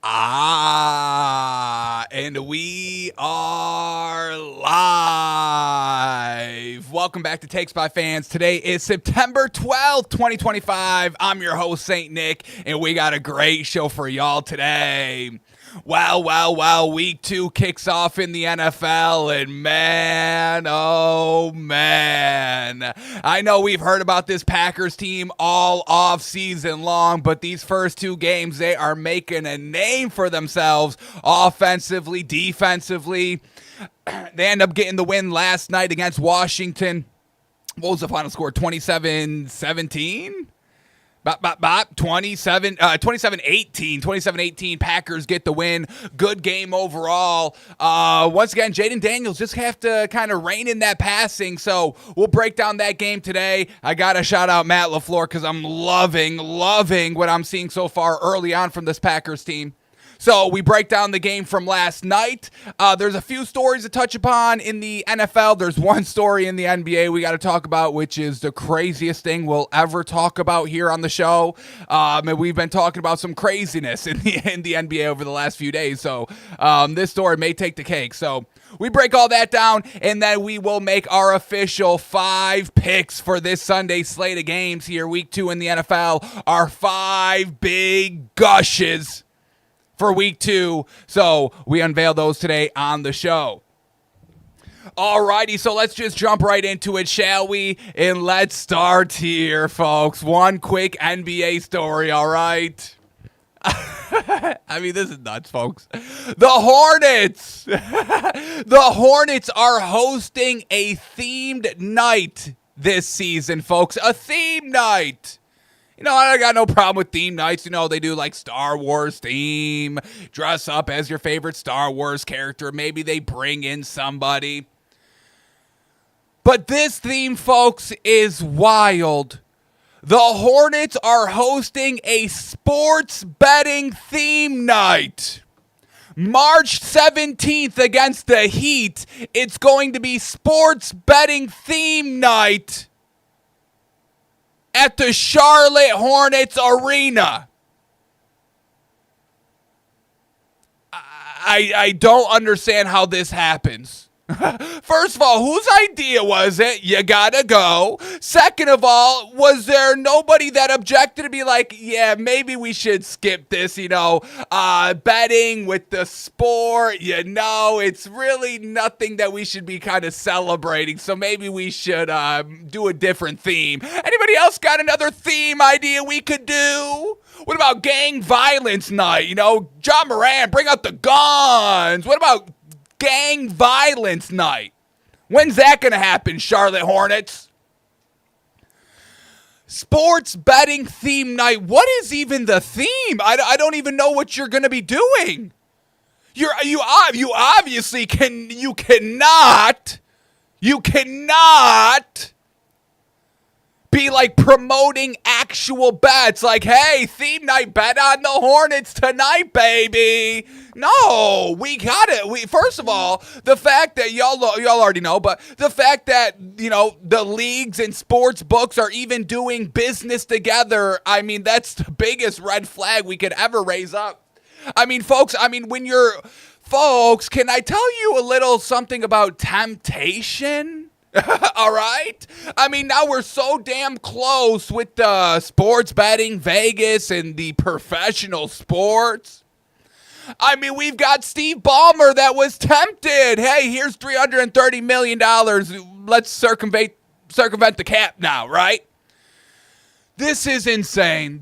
And we are live. Welcome back to Takes by Fans. Today is September 12th, 2025. I'm your host, St. Nick, and we got a great show for y'all today. Well, week 2 kicks off in the NFL, and man, oh man. I know we've heard about this Packers team all off season long, but these first 2 games, they are making a name for themselves offensively, defensively. They end up getting the win last night against Washington. What was the final score? 27-17? 27-18. Packers get the win. Good game overall. Once again, Jaden Daniels just have to kind of rein in that passing. So we'll break down that game today. I got to shout out Matt LaFleur because I'm loving what I'm seeing so far early on from this Packers team. So we break down the game from last night. There's a few stories to touch upon in the NFL. There's one story in the NBA we got to talk about, which is the craziest thing we'll ever talk about here on the show. And we've been talking about some craziness in the NBA over the last few days. So this story may take the cake. So we break all that down, and then we will make our official 5 picks for this Sunday slate of games here, week 2 in the NFL. Our 5 big gushes for week 2. So we unveil those today on the show. Alrighty, so let's just jump right into it, shall we? And let's start here, folks. One quick NBA story, all right? I mean, this is nuts, folks. The Hornets! The Hornets are hosting a themed night this season, folks. A theme night! You know, I got no problem with theme nights. You know, they do like Star Wars theme, dress up as your favorite Star Wars character. Maybe they bring in somebody. But this theme, folks, is wild. The Hornets are hosting a sports betting theme night. March 17th against the Heat. It's going to be sports betting theme night at the Charlotte Hornets Arena. I don't understand how this happens. First of all, whose idea was it? You gotta go. Second of all, was there nobody that objected to be like, yeah, maybe we should skip this, betting with the sport, it's really nothing that we should be kind of celebrating, so maybe we should do a different theme. Anybody else got another theme idea we could do? What about gang violence night? John Moran, bring out the guns. What about gang violence night? When's that going to happen, Charlotte Hornets? Sports betting theme night. What is even the theme? I don't even know what you're going to be doing. You obviously cannot be like promoting actual bets, like, hey, theme night, bet on the Hornets tonight, baby. No, we got it. First of all, the fact that y'all already know, but the fact that the leagues and sports books are even doing business together, I mean, that's the biggest red flag we could ever raise up. I mean, folks, can I tell you a little something about temptation? All right. I mean, now we're so damn close with the sports betting, Vegas, and the professional sports. I mean, we've got Steve Ballmer that was tempted. Hey, here's $330 million. Let's circumvent the cap now, right? This is insane.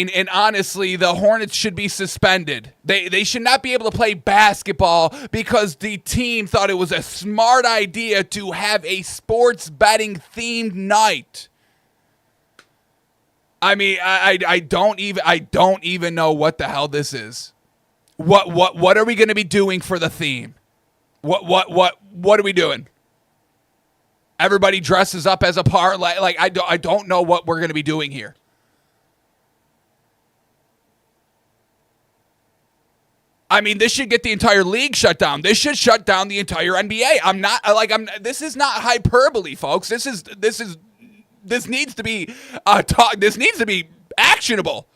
And honestly, the Hornets should be suspended. They should not be able to play basketball because the team thought it was a smart idea to have a sports betting themed night. I mean, I don't even know what the hell this is. What are we going to be doing for the theme? What are we doing? Everybody dresses up as a part. Like I don't know what we're going to be doing here. I mean, this should get the entire league shut down. This should shut down the entire NBA. This is not hyperbole, folks. This needs to be talk. This needs to be actionable.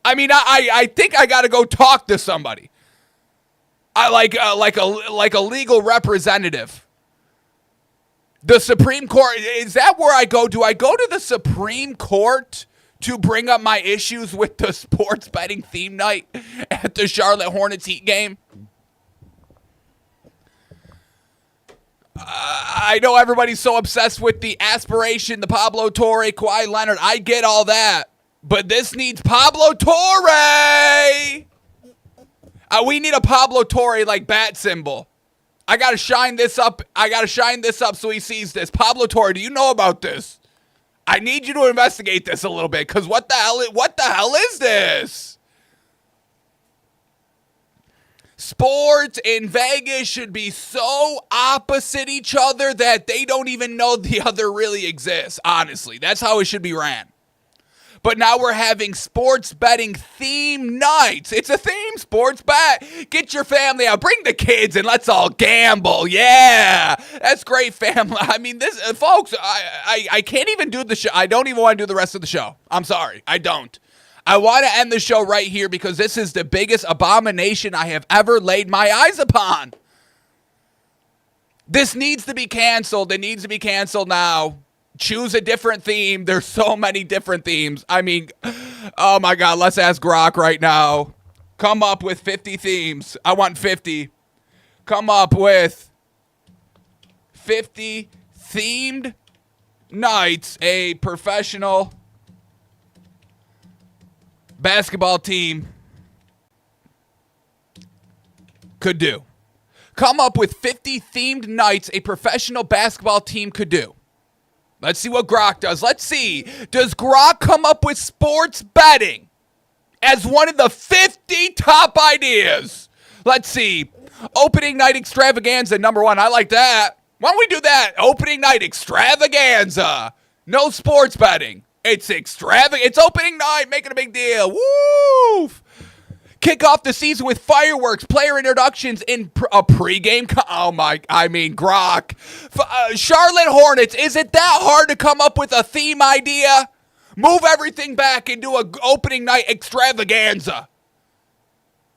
I mean, I think I got to go talk to somebody. I like a legal representative. The Supreme Court, is that where I go? Do I go to the Supreme Court to bring up my issues with the sports betting theme night at the Charlotte Hornets Heat game? I know everybody's so obsessed with the aspiration, the Pablo Torre, Kawhi Leonard. I get all that. But this needs Pablo Torre. We need a Pablo Torre like bat symbol. I gotta shine this up. So he sees this. Pablo Torre, do you know about this? I need you to investigate this a little bit, because what the hell is this? Sports in Vegas should be so opposite each other that they don't even know the other really exists. Honestly, that's how it should be ran. But now we're having sports betting theme nights. It's a theme sports bet. Get your family out. Bring the kids and let's all gamble. Yeah, that's great, family. I mean, this, folks, I can't even do the show. I don't even want to do the rest of the show. I'm sorry. I don't. I want to end the show right here because this is the biggest abomination I have ever laid my eyes upon. This needs to be canceled. It needs to be canceled now. Choose a different theme. There's so many different themes. I mean, oh my God, let's ask Grok right now. Come up with 50 themes. I want 50. Come up with 50 themed nights a professional basketball team could do. Come up with 50 themed nights a professional basketball team could do. Let's see what Grok does. Let's see. Does Grok come up with sports betting as one of the 50 top ideas? Let's see. Opening night extravaganza, number one. I like that. Why don't we do that? Opening night extravaganza. No sports betting. It's extravagant. It's opening night. Making a big deal. Woo! Kick off the season with fireworks, player introductions in a pregame. Grok. Charlotte Hornets, is it that hard to come up with a theme idea? Move everything back and do an opening night extravaganza.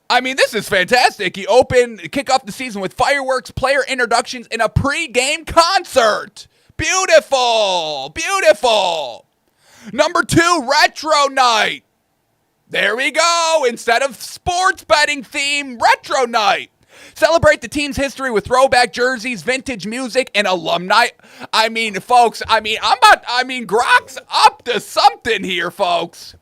I mean, this is fantastic. Kick off the season with fireworks, player introductions in a pregame concert. Beautiful. Beautiful. Number 2, retro night. There we go. Instead of sports betting theme, retro night. Celebrate the team's history with throwback jerseys, vintage music, and alumni. I mean, folks, Grok's up to something here, folks.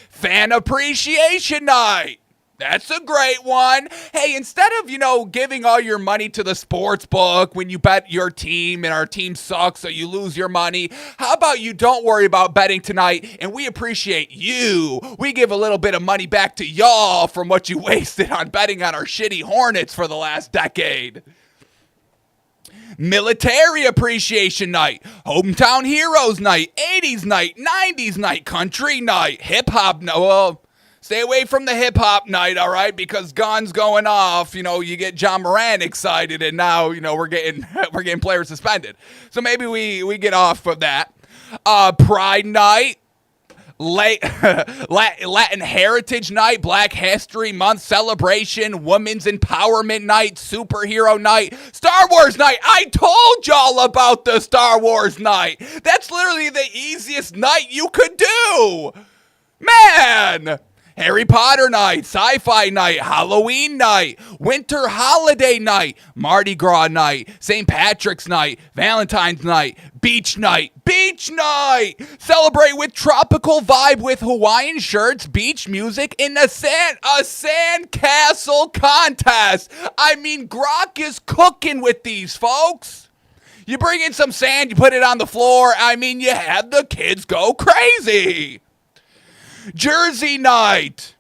Fan appreciation night. That's a great one. Hey, instead of, giving all your money to the sports book when you bet your team and our team sucks so you lose your money, how about you don't worry about betting tonight and we appreciate you. We give a little bit of money back to y'all from what you wasted on betting on our shitty Hornets for the last decade. Military appreciation night, hometown heroes night, 80s night, 90s night, country night, hip-hop night. Well, stay away from the hip-hop night, all right? Because guns going off, you get John Moran excited, and now, we're getting players suspended. So maybe we get off of that. Pride night, Latin Heritage Night, Black History Month celebration, Women's Empowerment Night, Superhero Night, Star Wars Night. I told y'all about the Star Wars Night. That's literally the easiest night you could do. Man! Harry Potter night, sci-fi night, Halloween night, winter holiday night, Mardi Gras night, St. Patrick's night, Valentine's night, beach night, celebrate with tropical vibe with Hawaiian shirts, beach music, and a sand castle contest. I mean, Grok is cooking with these, folks. You bring in some sand, you put it on the floor. I mean, you have the kids go crazy. Jersey night,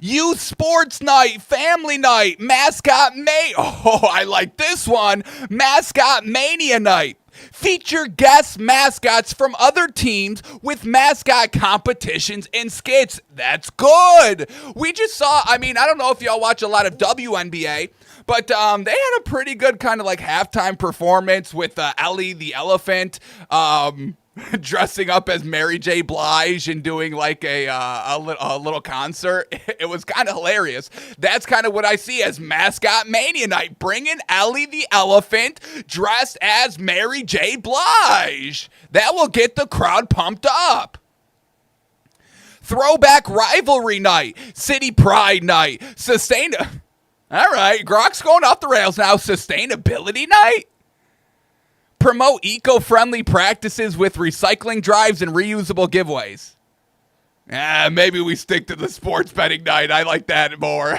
youth sports night, family night, I like this one. Mascot mania night. Feature guest mascots from other teams with mascot competitions and skits. That's good. We just saw, I don't know if y'all watch a lot of WNBA, but they had a pretty good kind of like halftime performance with Ellie the Elephant. dressing up as Mary J. Blige and doing like a little concert. It was kind of hilarious. That's kind of what I see as Mascot Mania night, bringing Ellie the Elephant dressed as Mary J. Blige. That will get the crowd pumped up. Throwback Rivalry night, City Pride night, All right, Grok's going off the rails now. Sustainability night. Promote eco-friendly practices with recycling drives and reusable giveaways. Maybe we stick to the sports betting night. I like that more.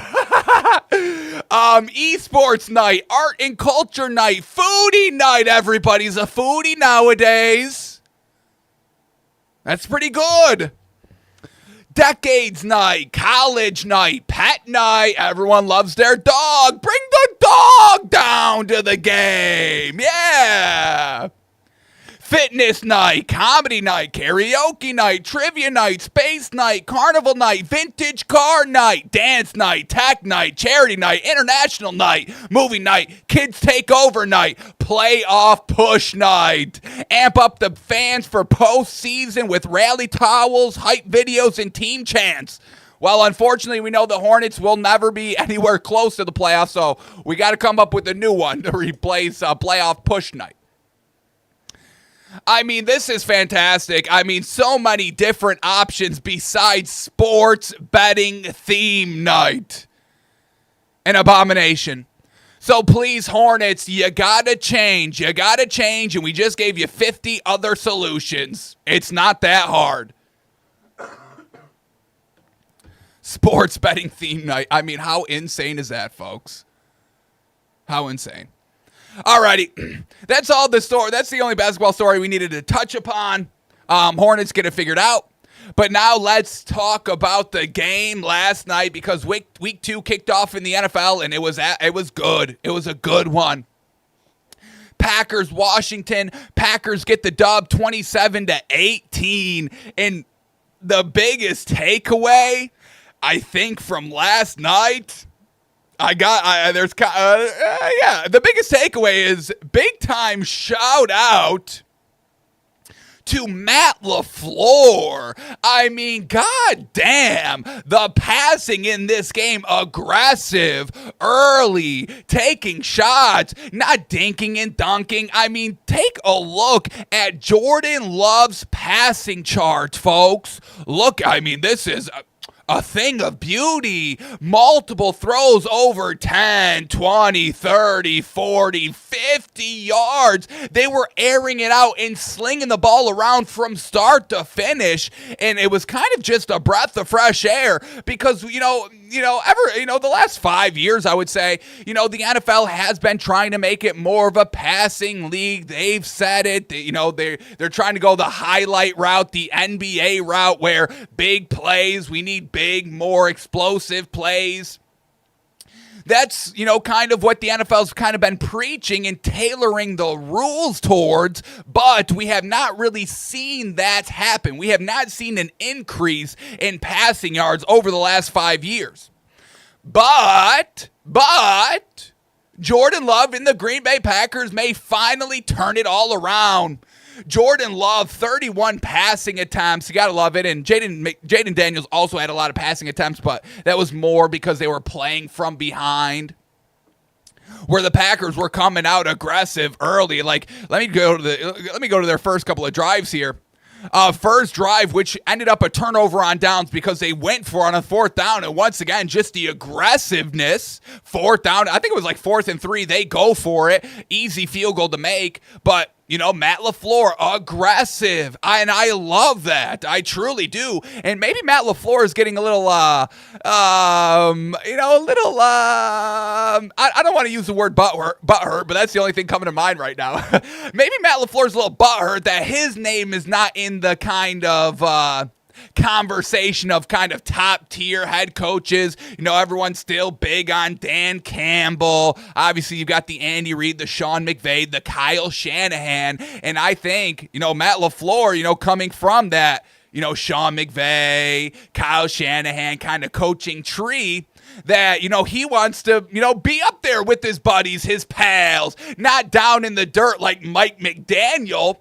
Esports night, art and culture night, foodie night. Everybody's a foodie nowadays. That's pretty good. Decades night, college night, pet night. Everyone loves their dog. Bring the dog down to the game. Yeah. Fitness night, comedy night, karaoke night, trivia night, space night, carnival night, vintage car night, dance night, tech night, charity night, international night, movie night, kids take over night, playoff push night. Amp up the fans for postseason with rally towels, hype videos, and team chants. Well, unfortunately, we know the Hornets will never be anywhere close to the playoffs, so we got to come up with a new one to replace playoff push night. I mean, this is fantastic. I mean, so many different options besides sports betting theme night. An abomination. So please, Hornets, you gotta change. You gotta change, and we just gave you 50 other solutions. It's not that hard. Sports betting theme night. I mean, how insane is that, folks? How insane. Alrighty, that's all the story. That's the only basketball story we needed to touch upon. Hornets get it figured out. But now let's talk about the game last night, because week 2 kicked off in the NFL, and it was good. It was a good one. Packers, Washington. Packers get the dub 27-18. And the biggest takeaway, I think, from last night, the biggest takeaway is big time shout out to Matt LaFleur. I mean, god damn, the passing in this game, aggressive, early, taking shots, not dinking and dunking. I mean, take a look at Jordan Love's passing charts, folks. Look, I mean, this is a thing of beauty. Multiple throws over 10, 20, 30, 40, 50 yards. They were airing it out and slinging the ball around from start to finish. And it was kind of just a breath of fresh air, because, the last 5 years, I would say, the NFL has been trying to make it more of a passing league. They've said it. They're trying to go the highlight route, the NBA route, where big plays, we need big, more explosive plays. That's, kind of what the NFL's kind of been preaching and tailoring the rules towards, but we have not really seen that happen. We have not seen an increase in passing yards over the last 5 years. But Jordan Love and the Green Bay Packers may finally turn it all around. Jordan Love, 31 passing attempts. You got to love it. And Jaden Daniels also had a lot of passing attempts, but that was more because they were playing from behind, where the Packers were coming out aggressive early. Like, let me go to their first couple of drives here. First drive, which ended up a turnover on downs because they went for it on a 4th down. And once again, just the aggressiveness. 4th down, I think it was like 4th and 3. They go for it. Easy field goal to make. But Matt LaFleur, aggressive. I love that. I truly do. And maybe Matt LaFleur is getting a little, I don't want to use the word butthurt, but that's the only thing coming to mind right now. Maybe Matt LaFleur's a little butthurt that his name is not in the kind of, conversation of kind of top tier head coaches. Everyone's still big on Dan Campbell. Obviously, you've got the Andy Reid, the Sean McVay, the Kyle Shanahan. And I think, Matt LaFleur, coming from that, Sean McVay, Kyle Shanahan kind of coaching tree, that, he wants to, be up there with his buddies, his pals, not down in the dirt like Mike McDaniel.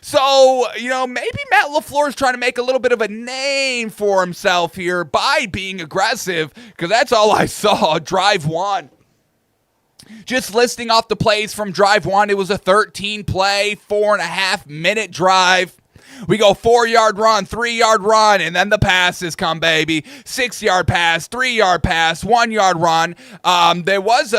So, maybe Matt LaFleur is trying to make a little bit of a name for himself here by being aggressive, because that's all I saw. Drive one. Just listing off the plays from drive one, it was a 13-play, 4.5-minute drive. We go 4-yard run, 3-yard run, and then the passes come, baby. 6-yard pass, 3-yard pass, 1-yard run. It was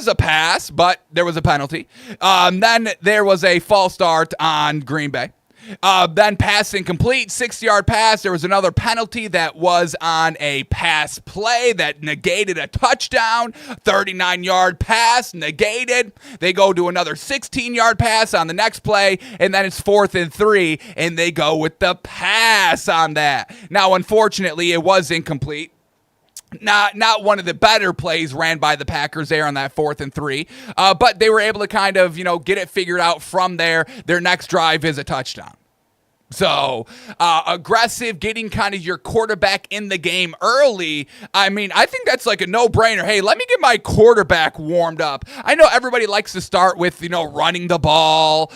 a pass, but there was a penalty. Then there was a false start on Green Bay. Then pass incomplete, 6-yard pass. There was another penalty that was on a pass play that negated a touchdown. 39-yard pass negated. They go to another 16-yard pass on the next play, and then it's 4th and 3, and they go with the pass on that. Now, unfortunately, it was incomplete. Not one of the better plays ran by the Packers there on that 4th and 3, but they were able to kind of, get it figured out from there. Their next drive is a touchdown. So, aggressive, getting kind of your quarterback in the game early. I mean, I think that's like a no-brainer. Hey, let me get my quarterback warmed up. I know everybody likes to start with, running the ball,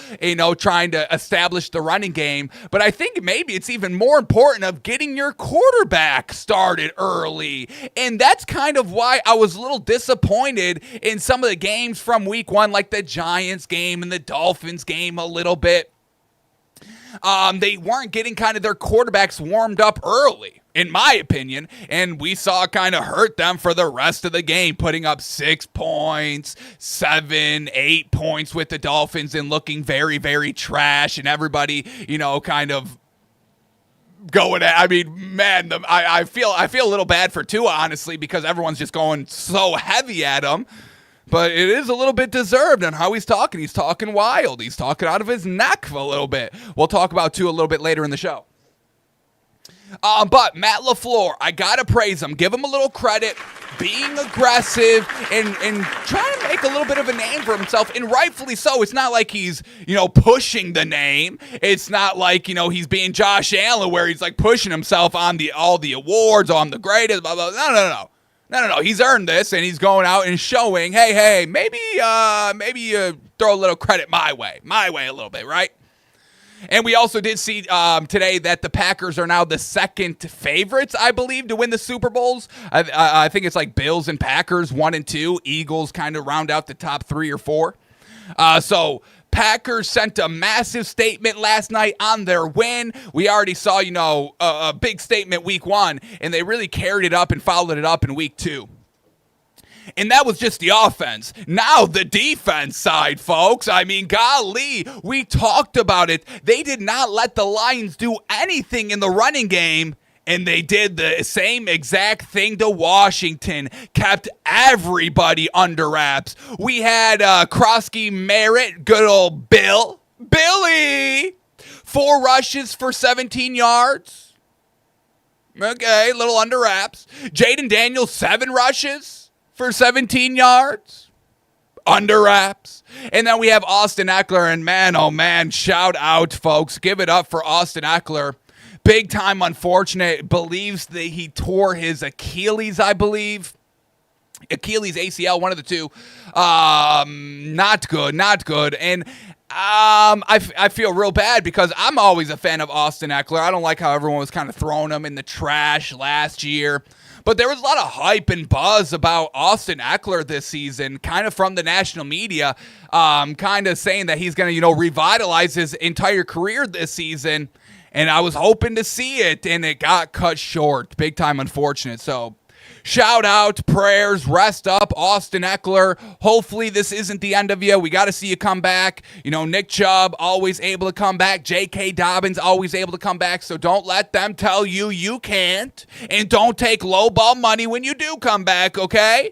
trying to establish the running game. But I think maybe it's even more important of getting your quarterback started early. And that's kind of why I was a little disappointed in some of the games from week one, like the Giants game and the Dolphins game a little bit. They weren't getting kind of their quarterbacks warmed up early, in my opinion, and we saw it kind of hurt them for the rest of the game, putting up 6 points, 7, 8 points with the Dolphins and looking very, very trash, and everybody, kind of going at, I mean, man, I feel a little bad for Tua, honestly, because everyone's just going so heavy at him. But it is a little bit deserved on how he's talking. He's talking wild. He's talking out of his neck a little bit. We'll talk about Tua a little bit later in the show. But Matt LaFleur, I got to praise him. Give him a little credit. Being aggressive and trying to make a little bit of a name for himself. And rightfully so. It's not like he's, pushing the name. It's not like, he's being Josh Allen where he's like pushing himself on all the awards. Oh, I'm the greatest. Blah, blah, blah. No. No. He's earned this, and he's going out and showing, hey, maybe you throw a little credit my way a little bit, right? And we also did see today that the Packers are now the second favorites, I believe, to win the Super Bowls. I think it's like Bills and Packers 1 and 2. Eagles kind of round out the top 3 or 4. So Packers sent a massive statement last night on their win. We already saw, a big statement week 1, and they really carried it up and followed it up in week 2. And that was just the offense. Now the defense side, folks. I mean, golly, we talked about it. They did not let the Lions do anything in the running game. And they did the same exact thing to Washington. Kept everybody under wraps. We had Krosky Merritt, good old Billy. 4 rushes for 17 yards. Okay, a little under wraps. Jaden Daniels, 7 rushes for 17 yards. Under wraps. And then we have Austin Ekeler. And man, oh man, shout out, folks. Give it up for Austin Ekeler. Big time unfortunate. Believes that he tore his Achilles, I believe. Achilles, ACL, one of the two. Not good. And I feel real bad because I'm always a fan of Austin Ekeler. I don't like how everyone was kind of throwing him in the trash last year. But there was a lot of hype and buzz about Austin Ekeler this season, kind of from the national media, kind of saying that he's going to, revitalize his entire career this season. And I was hoping to see it, and it got cut short. Big time unfortunate. So, shout out, prayers, rest up, Austin Ekeler. Hopefully this isn't the end of you. We got to see you come back. Nick Chubb, always able to come back. J.K. Dobbins, always able to come back. So don't let them tell you can't. And don't take low ball money when you do come back, okay?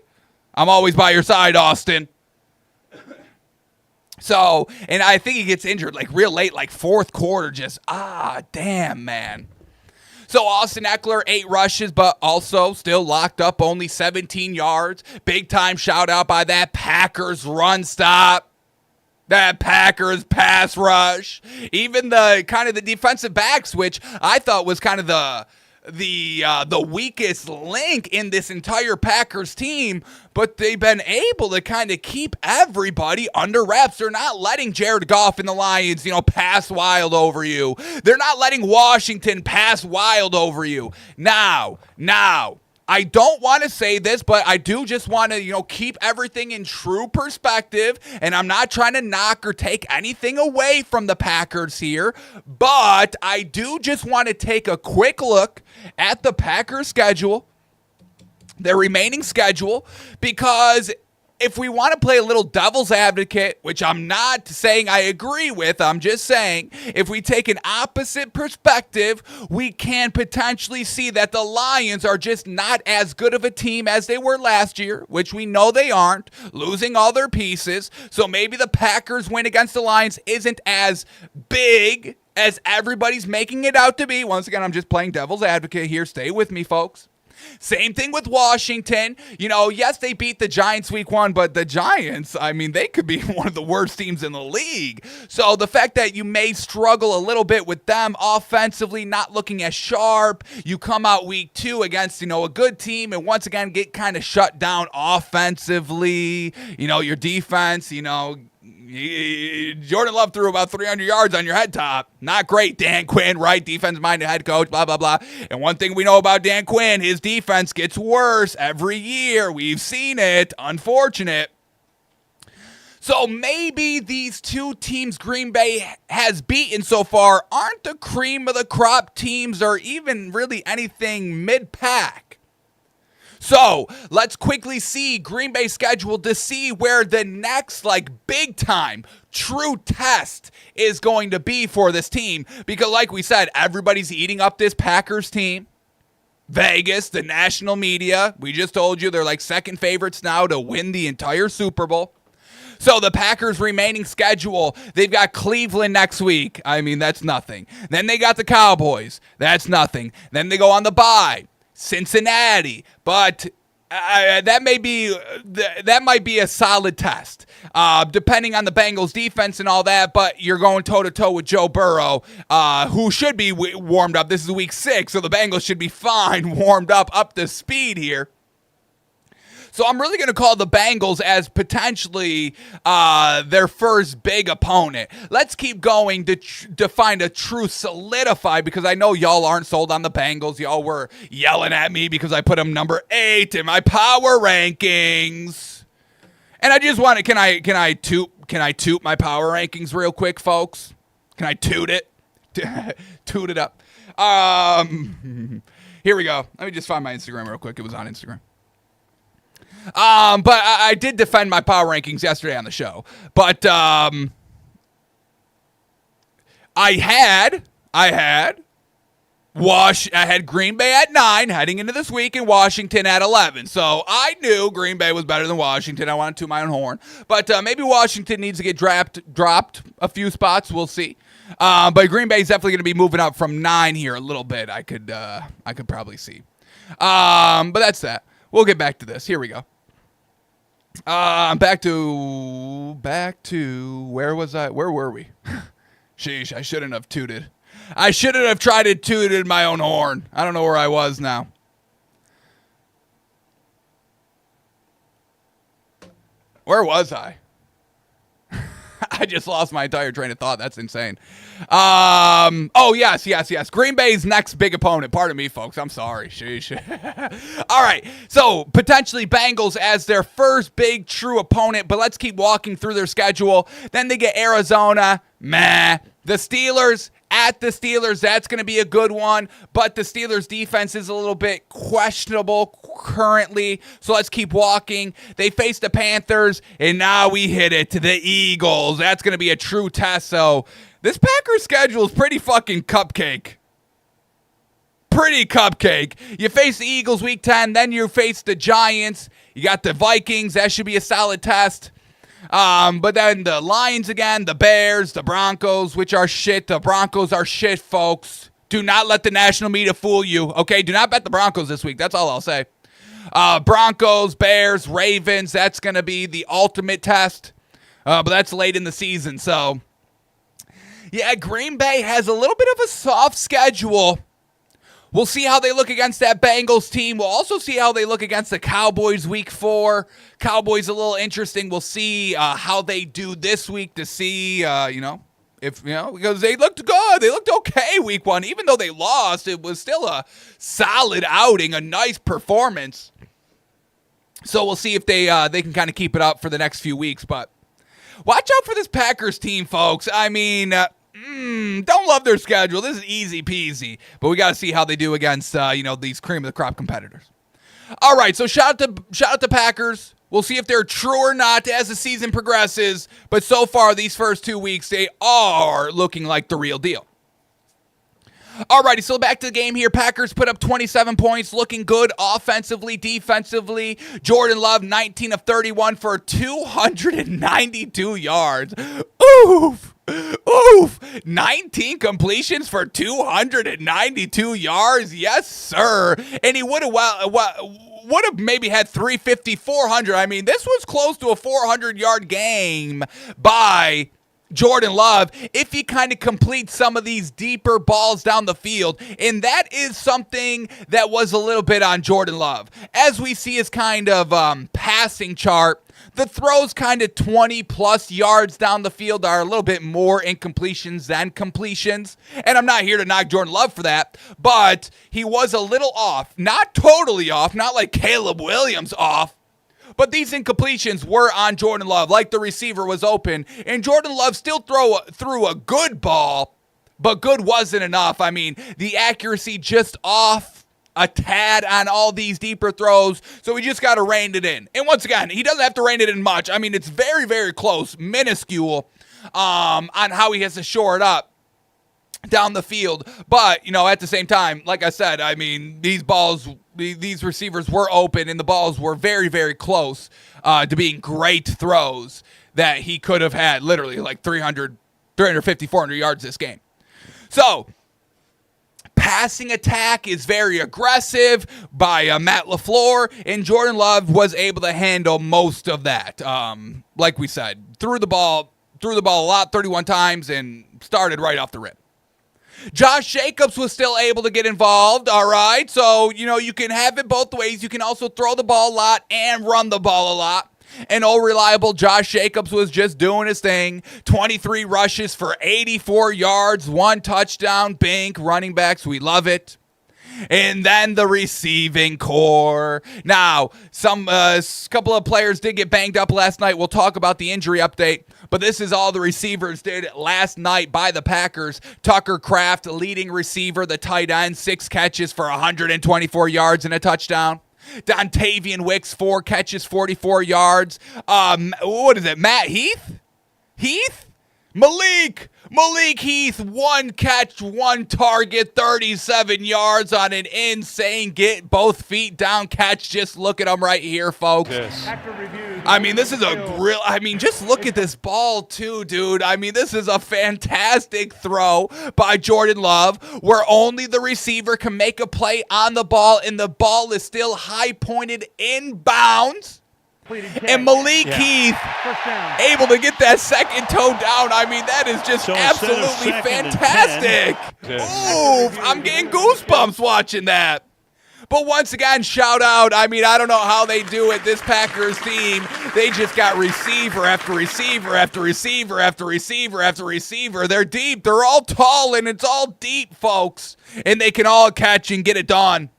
I'm always by your side, Austin. So, and I think he gets injured like real late, like 4th quarter, just, damn, man. So Austin Ekeler, 8 rushes, but also still locked up, only 17 yards. Big time shout out by that Packers run stop. That Packers pass rush. Even the kind of the defensive backs, which I thought was kind of the the weakest link in this entire Packers team, but they've been able to kind of keep everybody under wraps. They're not letting Jared Goff and the Lions, pass wild over you. They're not letting Washington pass wild over you. Now, I don't want to say this, but I do just want to, keep everything in true perspective, and I'm not trying to knock or take anything away from the Packers here, but I do just want to take a quick look at the Packers schedule, their remaining schedule, because if we want to play a little devil's advocate, which I'm not saying I agree with, I'm just saying if we take an opposite perspective, we can potentially see that the Lions are just not as good of a team as they were last year, which we know they aren't, losing all their pieces. So maybe the Packers win against the Lions isn't as big as everybody's making it out to be. Once again, I'm just playing devil's advocate here. Stay with me, folks. Same thing with Washington. Yes, they beat the Giants week 1, but the Giants, they could be one of the worst teams in the league. So the fact that you may struggle a little bit with them offensively, not looking as sharp, you come out week 2 against, a good team and once again get kind of shut down offensively. Your defense, Jordan Love threw about 300 yards on your head top. Not great, Dan Quinn, right? Defense-minded head coach, blah, blah, blah. And one thing we know about Dan Quinn, his defense gets worse every year. We've seen it. Unfortunate. So maybe these two teams Green Bay has beaten so far aren't the cream of the crop teams or even really anything mid-pack. So let's quickly see Green Bay's schedule to see where the next big time true test is going to be for this team. Because like we said, everybody's eating up this Packers team. Vegas, the national media, we just told you they're second favorites now to win the entire Super Bowl. So the Packers' remaining schedule, they've got Cleveland next week. That's nothing. Then they got the Cowboys. That's nothing. Then they go on the bye. Cincinnati, but that might be a solid test, depending on the Bengals' defense and all that. But you're going toe to toe with Joe Burrow, who should be warmed up. This is week 6, so the Bengals should be fine, warmed up to speed here. So I'm really going to call the Bengals as potentially their first big opponent. Let's keep going to find a true solidify, because I know y'all aren't sold on the Bengals. Y'all were yelling at me because I put them number 8 in my power rankings. And I just want to, can I toot my power rankings real quick, folks? Can I toot it? Toot it up. Here we go. Let me just find my Instagram real quick. It was on Instagram. But I did defend my power rankings yesterday on the show. But I had Green Bay at 9 heading into this week and Washington at 11. So I knew Green Bay was better than Washington. I wanted to my own horn. But maybe Washington needs to get dropped a few spots. We'll see. But Green Bay is definitely going to be moving up from 9 here a little bit. I could probably see. But that's that. We'll get back to this. Here we go. Back to where was I? Where were we? Sheesh, I shouldn't have tooted. I shouldn't have tried to toot my own horn. I don't know where I was now. Where was I? I just lost my entire train of thought. That's insane. Oh, yes. Green Bay's next big opponent. Pardon me, folks. I'm sorry. Sheesh. All right. So, potentially Bengals as their first big true opponent, but let's keep walking through their schedule. Then they get Arizona. Meh. The Steelers. At the Steelers, that's going to be a good one, but the Steelers' defense is a little bit questionable currently, so let's keep walking. They face the Panthers, and now we hit it to the Eagles. That's going to be a true test, so this Packers schedule is pretty fucking cupcake. Pretty cupcake. You face the Eagles week 10, then you face the Giants. You got the Vikings. That should be a solid test. But then the Lions again, the Bears, the Broncos, which are shit. The Broncos are shit, folks. Do not let the national media fool you, okay? Do not bet the Broncos this week. That's all I'll say. Broncos, Bears, Ravens, that's going to be the ultimate test. But that's late in the season, so. Yeah, Green Bay has a little bit of a soft schedule. We'll see how they look against that Bengals team. We'll also see how they look against the Cowboys week 4. Cowboys a little interesting. We'll see how they do this week to see, because they looked good. They looked okay week 1. Even though they lost, it was still a solid outing, a nice performance. So we'll see if they can kind of keep it up for the next few weeks. But watch out for this Packers team, folks. I mean, don't love their schedule. This is easy peasy. But we got to see how they do against, these cream of the crop competitors. All right, so shout out to Packers. We'll see if they're true or not as the season progresses. But so far, these first 2 weeks, they are looking like the real deal. Alrighty, so back to the game here. Packers put up 27 points, looking good offensively, defensively. Jordan Love, 19 of 31 for 292 yards. Oof. 19 completions for 292 yards. Yes, sir. And he would have maybe had 350, 400. I mean, this was close to a 400-yard game by Jordan Love if he kind of completes some of these deeper balls down the field. And that is something that was a little bit on Jordan Love. As we see his kind of passing chart, the throws kind of 20-plus yards down the field are a little bit more incompletions than completions. And I'm not here to knock Jordan Love for that, but he was a little off. Not totally off, not like Caleb Williams off. But these incompletions were on Jordan Love, like the receiver was open. And Jordan Love still threw a good ball, but good wasn't enough. I mean, the accuracy just off a tad on all these deeper throws, so we just got to rein it in. And once again, he doesn't have to rein it in much. I mean, it's very, very close, minuscule on how he has to shore it up down the field. But, at the same time, like I said, I mean, these receivers were open, and the balls were very, very close to being great throws that he could have had literally like 350, 400 yards this game. So, passing attack is very aggressive by Matt LaFleur, and Jordan Love was able to handle most of that. Like we said, threw the ball a lot, 31 times, and started right off the rip. Josh Jacobs was still able to get involved, all right? So, you can have it both ways. You can also throw the ball a lot and run the ball a lot. And reliable Josh Jacobs was just doing his thing. 23 rushes for 84 yards, 1 touchdown. Bink, running backs, we love it. And then the receiving core. Now, couple of players did get banged up last night. We'll talk about the injury update. But this is all the receivers did last night by the Packers. Tucker Kraft, leading receiver, the tight end, 6 catches for 124 yards and a touchdown. Dontavian Wicks, 4 catches, 44 yards. Matt Heath? Malik Heath, 1 catch, 1 target, 37 yards on an insane get both feet down catch. Just look at him right here, folks. I mean, this is just look at this ball too, dude. I mean, this is a fantastic throw by Jordan Love where only the receiver can make a play on the ball, and the ball is still high pointed inbounds. And Malik Heath able to get that second toe down. I mean, that is just absolutely fantastic. Ooh, I'm getting goosebumps watching that. But once again, shout out. I mean, I don't know how they do it. This Packers team, they just got receiver after receiver after receiver after receiver after receiver. They're deep. They're all tall, and it's all deep, folks. And they can all catch and get it done.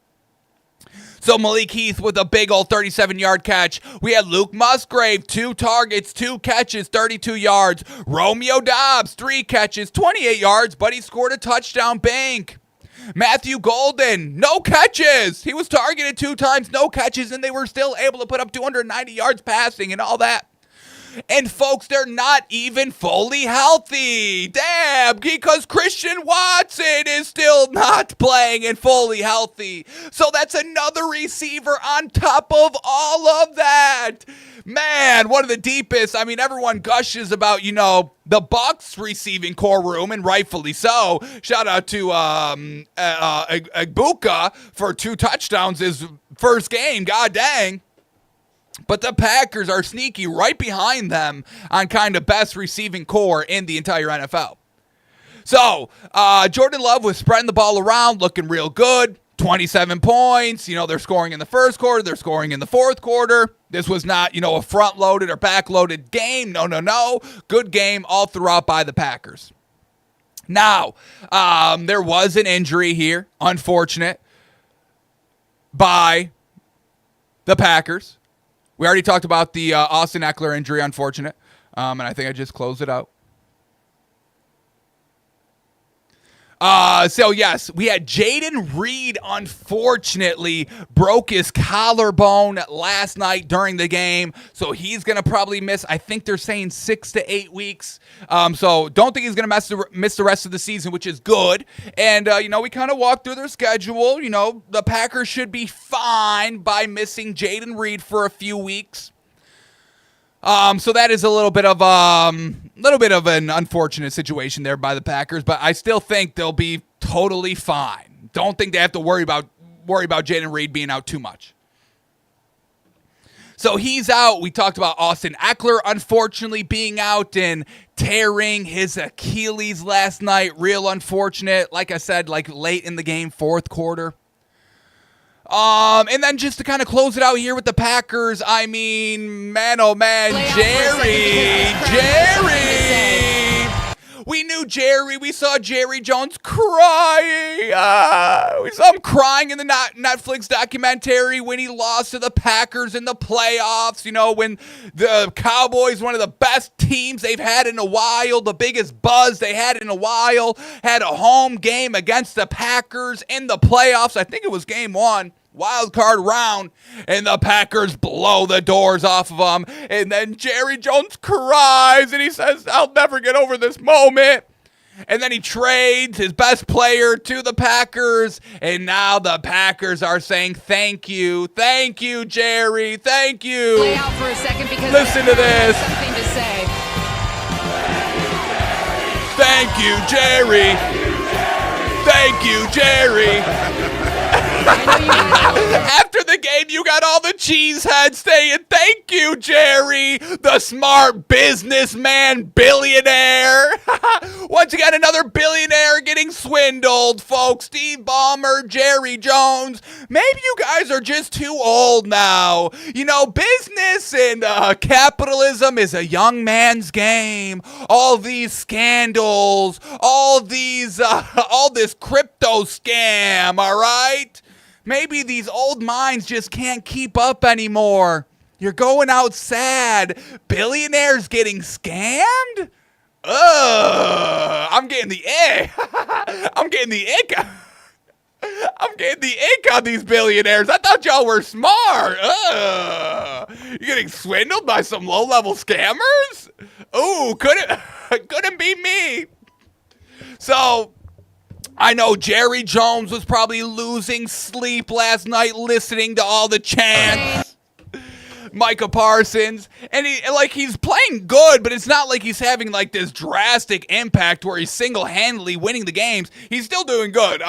So Malik Heath with a big old 37-yard catch. We had Luke Musgrave, 2 targets, 2 catches, 32 yards. Romeo Doubs, 3 catches, 28 yards, but he scored a touchdown. Bank. Matthew Golden, no catches. He was targeted 2 times, no catches, and they were still able to put up 290 yards passing and all that. And folks, they're not even fully healthy. Damn, because Christian Watson is still not playing and fully healthy. So that's another receiver on top of all of that. Man, one of the deepest. I mean, everyone gushes about, the Bucs receiving core room, and rightfully so. Shout out to Egbuka for 2 touchdowns his first game. God dang. But the Packers are sneaky right behind them on kind of best receiving core in the entire NFL. So, Jordan Love was spreading the ball around, looking real good. 27 points. They're scoring in the first quarter. They're scoring in the fourth quarter. This was not, a front-loaded or back-loaded game. No. Good game all throughout by the Packers. Now, there was an injury here, unfortunate, by the Packers. We already talked about the Austin Ekeler injury, unfortunate, and I think I just closed it out. So yes, we had Jayden Reed, unfortunately, broke his collarbone last night during the game. So he's going to probably miss, I think they're saying 6 to 8 weeks. So don't think he's going to miss the rest of the season, which is good. And, we kind of walked through their schedule. The Packers should be fine by missing Jayden Reed for a few weeks. So that is a little bit of an unfortunate situation there by the Packers, but I still think they'll be totally fine. Don't think they have to worry about Jayden Reed being out too much. So he's out. We talked about Austin Ekeler, unfortunately, being out and tearing his Achilles last night. Real unfortunate. Like I said, late in the game, fourth quarter. And then just to kind of close it out here with the Packers, I mean, man, oh man, Jerry. We knew Jerry. We saw Jerry Jones crying. We saw him crying in the Netflix documentary when he lost to the Packers in the playoffs. When the Cowboys, one of the best teams they've had in a while, the biggest buzz they had in a while, had a home game against the Packers in the playoffs. I think it was game 1. Wild card round, and the Packers blow the doors off of them. And then Jerry Jones cries, and he says, I'll never get over this moment. And then he trades his best player to the Packers, and now the Packers are saying, thank you, Jerry, thank you. Play out for a second because listen to this. Something to say. Thank you, Jerry. Thank you, Jerry. After the game, you got all the cheeseheads saying, thank you, Jerry, the smart businessman billionaire. Once again, another billionaire getting swindled, folks. Steve Ballmer, Jerry Jones. Maybe you guys are just too old now. Business and capitalism is a young man's game. All these scandals, all this crypto scam, all right? Maybe these old minds just can't keep up anymore. You're going out sad. Billionaires getting scammed? I'm getting the ick. I'm getting the ick on these billionaires. I thought y'all were smart. You're getting swindled by some low-level scammers? Ooh, couldn't be me. So I know Jerry Jones was probably losing sleep last night listening to all the chants. Micah Parsons, and he's playing good, but it's not like he's having this drastic impact where he's single-handedly winning the games. He's still doing good.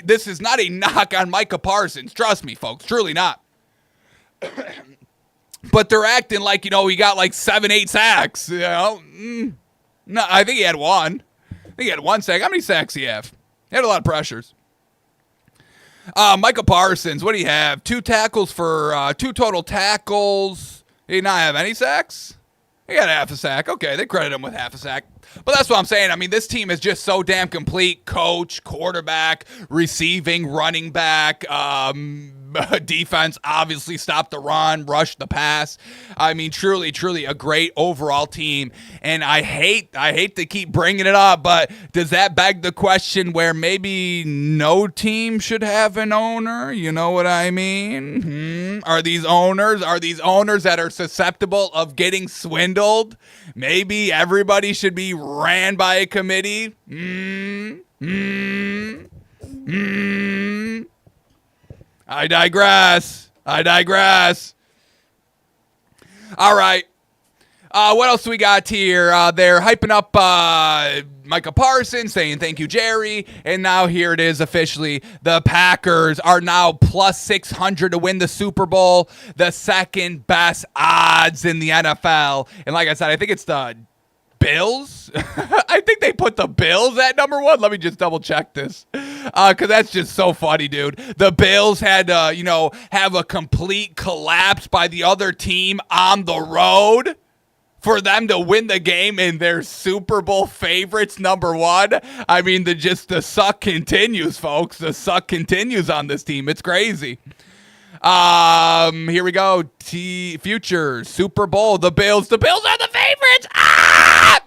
This is not a knock on Micah Parsons. Trust me, folks, truly not. But they're acting like, he got 7-8 sacks, No, I think he had one. I think he had 1 sack. How many sacks do you have? He had a lot of pressures. Micah Parsons, what do you have? 2 tackles for 2 total tackles. He did not have any sacks? He got half a sack. Okay, they credit him with half a sack. But that's what I'm saying. I mean, this team is just so damn complete. Coach, quarterback, receiving, running back, defense, obviously stopped the run, rushed the pass. I mean, truly a great overall team. And I hate to keep bringing it up, but does that beg the question where maybe no team should have an owner? You know what I mean? Are these owners that are susceptible of getting swindled? Maybe everybody should be ran by a committee? I digress. All right. What else do we got here? They're hyping up Micah Parsons, saying thank you, Jerry. And now here it is officially. The Packers are now plus 600 to win the Super Bowl, the second best odds in the NFL. And like I said, I think it's the Bills? I think they put the Bills at number 1. Let me just double check this. Because that's just so funny, dude. The Bills had to, have a complete collapse by the other team on the road for them to win the game, and their Super Bowl favorites number 1. I mean, the suck continues, folks. The suck continues on this team. It's crazy. Here we go. Future Super Bowl. The Bills. The Bills are the favorites.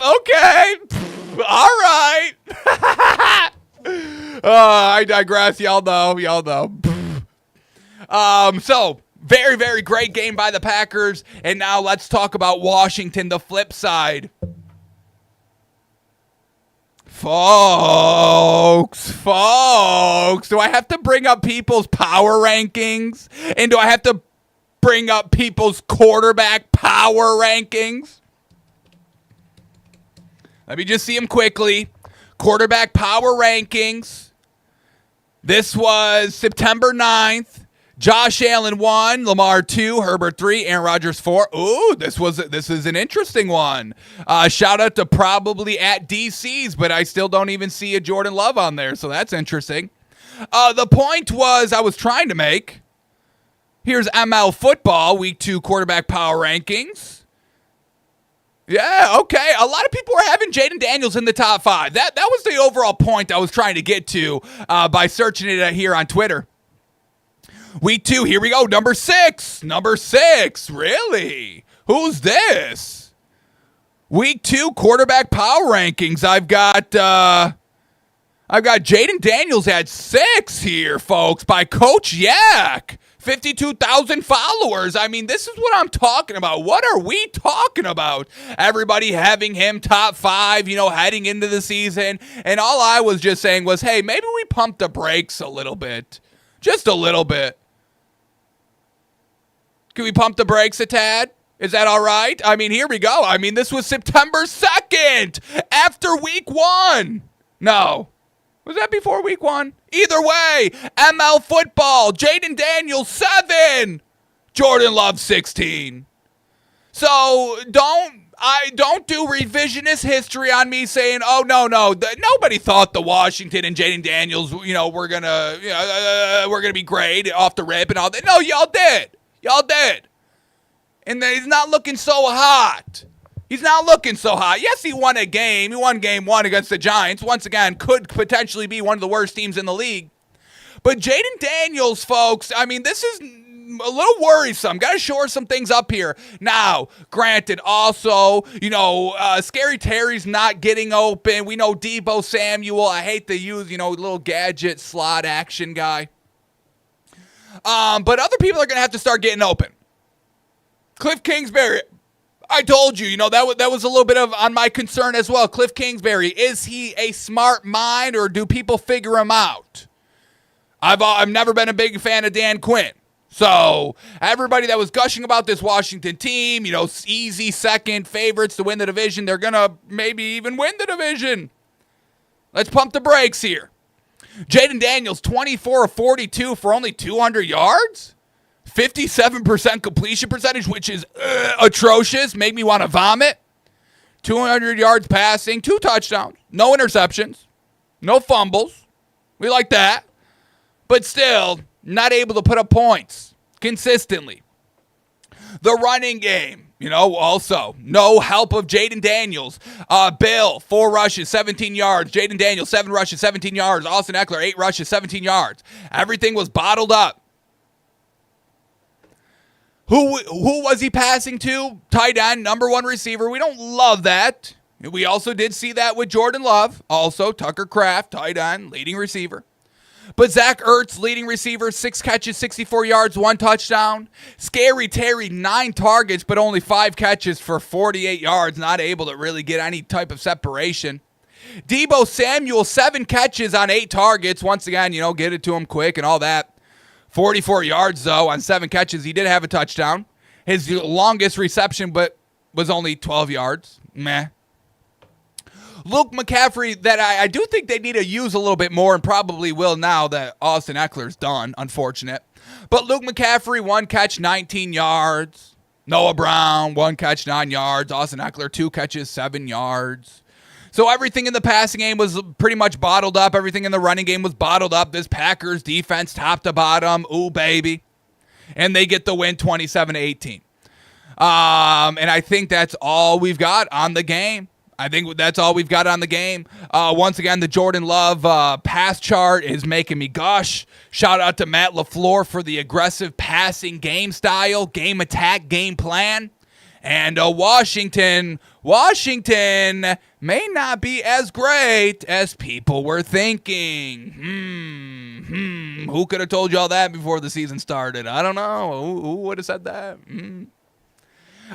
Okay. All right. I digress. Y'all know. So very, very great game by the Packers. And now let's talk about Washington, the flip side. Folks, do I have to bring up people's power rankings? And do I have to bring up people's quarterback power rankings? Let me just see them quickly. Quarterback power rankings. This was September 9th. Josh Allen 1, Lamar 2, Herbert 3, Aaron Rodgers 4. Ooh, this is an interesting one. Shout out to probably at DC's, but I still don't even see a Jordan Love on there, so that's interesting. The point was I was trying to make. Here's ML Football, Week 2 quarterback power rankings. Yeah, okay. A lot of people were having Jaden Daniels in the top 5. That was the overall point I was trying to get to by searching it here on Twitter. Week 2, here we go. Number 6. Really? Who's this? Week 2 quarterback power rankings. I've got Jaden Daniels at 6 here, folks, by Coach Yak. 52,000 followers. I mean, this is what I'm talking about. What are we talking about? Everybody having him top 5, heading into the season. And all I was just saying was, hey, maybe we pump the brakes a little bit. Just a little bit. Can we pump the brakes a tad? Is that all right? I mean, here we go. I mean, this was September 2nd after week 1. No. Was that before week 1? Either way, ML Football, Jaden Daniels 7, Jordan Love 16. So don't do revisionist history on me saying, oh, no. Nobody thought the Washington and Jaden Daniels, we're gonna be great off the rip and all that. No, y'all did. And he's not looking so hot. Yes, he won a game. He won game 1 against the Giants. Once again, could potentially be one of the worst teams in the league. But Jaden Daniels, folks, I mean, this is a little worrisome. Got to shore some things up here. Now, granted, also, Scary Terry's not getting open. We know Deebo Samuel. I hate to use, little gadget slot action guy. But other people are going to have to start getting open. Cliff Kingsbury, I told you, that was a little bit of on my concern as well. Cliff Kingsbury, is he a smart mind or do people figure him out? I've never been a big fan of Dan Quinn. So everybody that was gushing about this Washington team, easy second favorites to win the division, they're going to maybe even win the division. Let's pump the brakes here. Jaden Daniels, 24 of 42 for only 200 yards. 57% completion percentage, which is atrocious. Make me want to vomit. 200 yards passing, 2 touchdowns, no interceptions, no fumbles. We like that. But still, not able to put up points consistently. The running game, also no help of Jaden Daniels. Bill, 4 rushes, 17 yards. Jaden Daniels, 7 rushes, 17 yards. Austin Eckler, 8 rushes, 17 yards. Everything was bottled up. Who was he passing to? Tight end, number 1 receiver. We don't love that. We also did see that with Jordan Love. Also, Tucker Kraft, tight end, leading receiver. But Zach Ertz, leading receiver, 6 catches, 64 yards, 1 touchdown. Scary Terry, 9 targets, but only 5 catches for 48 yards. Not able to really get any type of separation. Deebo Samuel, 7 catches on 8 targets. Once again, get it to him quick and all that. 44 yards, though, on 7 catches. He did have a touchdown. His longest reception, but was only 12 yards. Meh. Luke McCaffrey, that I do think they need to use a little bit more and probably will now that Austin Eckler's done. Unfortunate. But Luke McCaffrey, 1 catch, 19 yards. Noah Brown, 1 catch, 9 yards. Austin Eckler, 2 catches, 7 yards. So everything in the passing game was pretty much bottled up. Everything in the running game was bottled up. This Packers defense, top to bottom, ooh, baby. And they get the win 27-18. And I think that's all we've got on the game. Once again, the Jordan Love pass chart is making me gush. Shout out to Matt LaFleur for the aggressive passing game style, game attack, game plan. And Washington may not be as great as people were thinking. Who could have told you all that before the season started? I don't know. Who would have said that?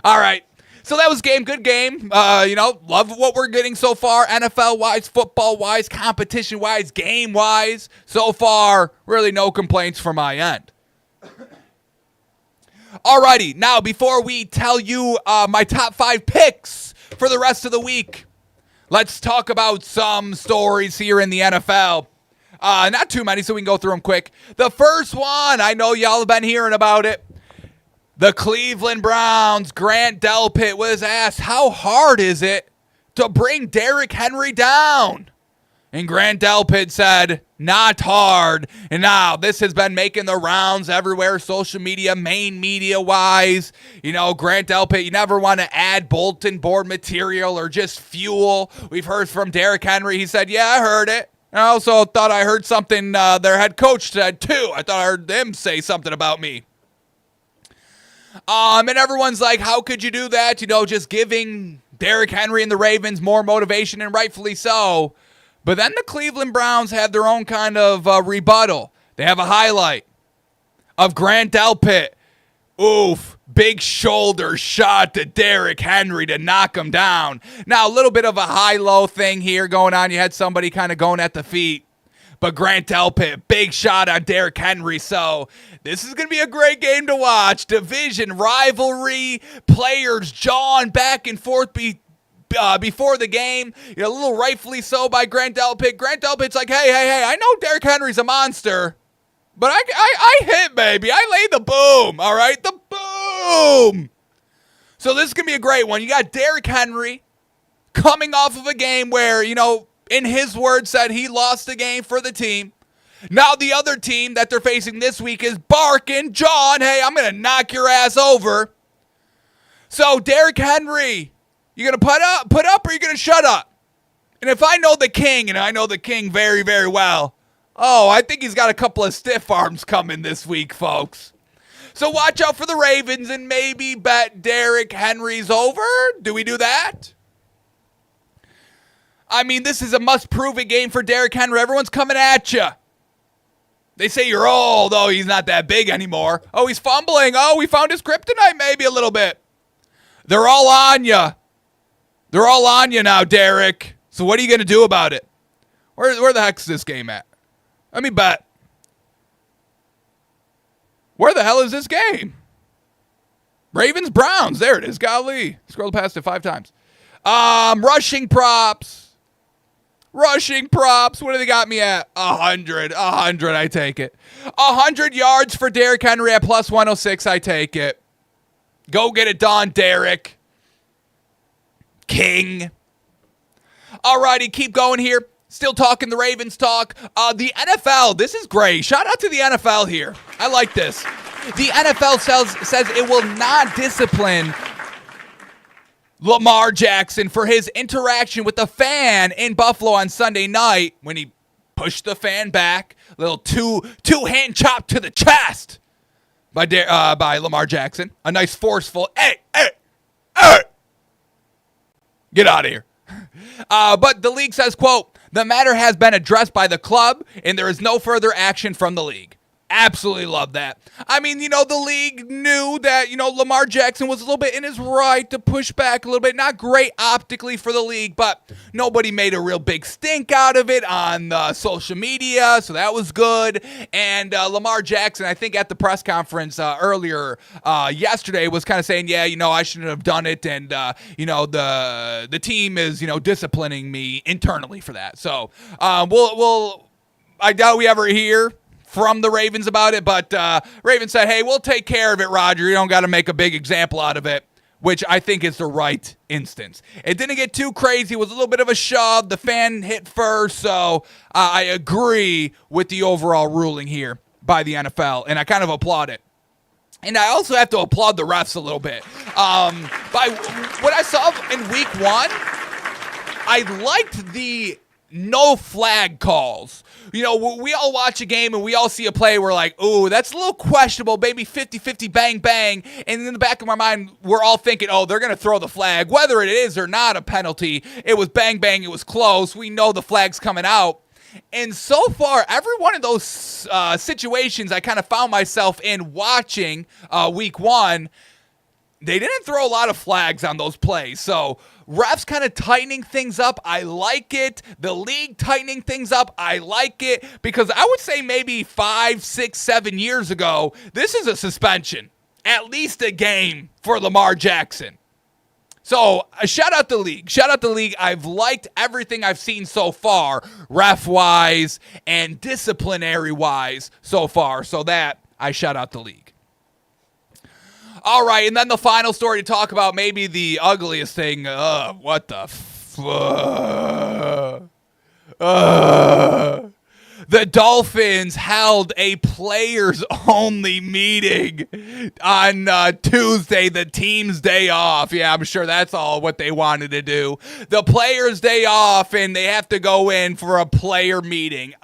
All right. So that was good game. Love what we're getting so far, NFL-wise, football-wise, competition-wise, game-wise. So far, really no complaints from my end. Alrighty, now before we tell you my top 5 picks for the rest of the week, let's talk about some stories here in the NFL. Not too many, so we can go through them quick. The first one, I know y'all have been hearing about it. The Cleveland Browns, Grant Delpit was asked, how hard is it to bring Derrick Henry down? And Grant Delpit said, not hard. And now this has been making the rounds everywhere, social media, main media-wise. Grant Delpit, you never want to add bulletin board material or just fuel. We've heard from Derrick Henry. He said, yeah, I heard it. I also thought I heard something their head coach said, too. I thought I heard them say something about me. And everyone's like, how could you do that? Just giving Derrick Henry and the Ravens more motivation, and rightfully so. But then the Cleveland Browns have their own kind of rebuttal. They have a highlight of Grant Delpit. Oof, big shoulder shot to Derrick Henry to knock him down. Now, a little bit of a high-low thing here going on. You had somebody kind of going at the feet. But Grant Delpit, big shot on Derrick Henry. So this is going to be a great game to watch. Division rivalry, players jawing back and forth before the game. A little rightfully so by Grant Delpit. Grant Delpit's like, hey, I know Derrick Henry's a monster, but I hit, baby. I laid the boom, all right? The boom. So this is going to be a great one. You got Derrick Henry coming off of a game where, in his words, said he lost the game for the team. Now the other team that they're facing this week is barking, John, hey, I'm going to knock your ass over. So Derrick Henry, you going to put up or you going to shut up? And if I know the king, and I know the king very, very well, I think he's got a couple of stiff arms coming this week, folks. So watch out for the Ravens and maybe bet Derrick Henry's over. Do we do that? I mean, this is a must-prove-it game for Derrick Henry. Everyone's coming at you. They say you're old. Oh, he's not that big anymore. Oh, he's fumbling. Oh, we found his kryptonite maybe a little bit. They're all on you. They're all on you now, Derrick. So what are you going to do about it? Where the heck's this game at? Let me bet. Where the hell is this game? Ravens, Browns. There it is. Golly. Scrolled past it 5 times. Rushing props. Rushing props. What do they got me at? 100. 100, I take it. 100 yards for Derrick Henry at plus 106, I take it. Go get it done, Derrick. King. Alrighty, keep going here. Still talking the Ravens talk. The NFL, this is great. Shout out to the NFL here. I like this. The NFL says it will not discipline Lamar Jackson for his interaction with the fan in Buffalo on Sunday night when he pushed the fan back. Little two-hand chop to the chest by Lamar Jackson. A nice forceful, hey. Get out of here. But the league says, quote, the matter has been addressed by the club and there is no further action from the league. Absolutely love that. I mean, the league knew that, Lamar Jackson was a little bit in his right to push back a little bit. Not great optically for the league, but nobody made a real big stink out of it on social media, so that was good. And Lamar Jackson, I think at the press conference earlier yesterday, was kind of saying, yeah, I shouldn't have done it, and, the team is, disciplining me internally for that. So, I doubt we ever hear from the Ravens about it, but Ravens said, hey, we'll take care of it, Roger. You don't got to make a big example out of it, which I think is the right instance. It didn't get too crazy. It was a little bit of a shove. The fan hit first, so I agree with the overall ruling here by the NFL, and I kind of applaud it. And I also have to applaud the refs a little bit. By what I saw in week 1, I liked the no flag calls. You know, we all watch a game and we all see a play. We're like, ooh, that's a little questionable, maybe 50-50 bang, bang. And in the back of our mind, we're all thinking, oh, they're going to throw the flag. Whether it is or not a penalty, it was bang, bang, it was close. We know the flag's coming out. And so far, every one of those situations I kind of found myself in watching week 1, they didn't throw a lot of flags on those plays. So refs kind of tightening things up. I like it. The league tightening things up. I like it. Because I would say maybe 5, 6, 7 years ago, this is a suspension. At least a game for Lamar Jackson. So, shout out the league. Shout out the league. I've liked everything I've seen so far, ref-wise and disciplinary-wise so far. So that, I shout out the league. All right, and then the final story to talk about, maybe the ugliest thing. What the fuck? The Dolphins held a players-only meeting on Tuesday, the team's day off. Yeah, I'm sure that's all what they wanted to do. The players' day off, and they have to go in for a player meeting.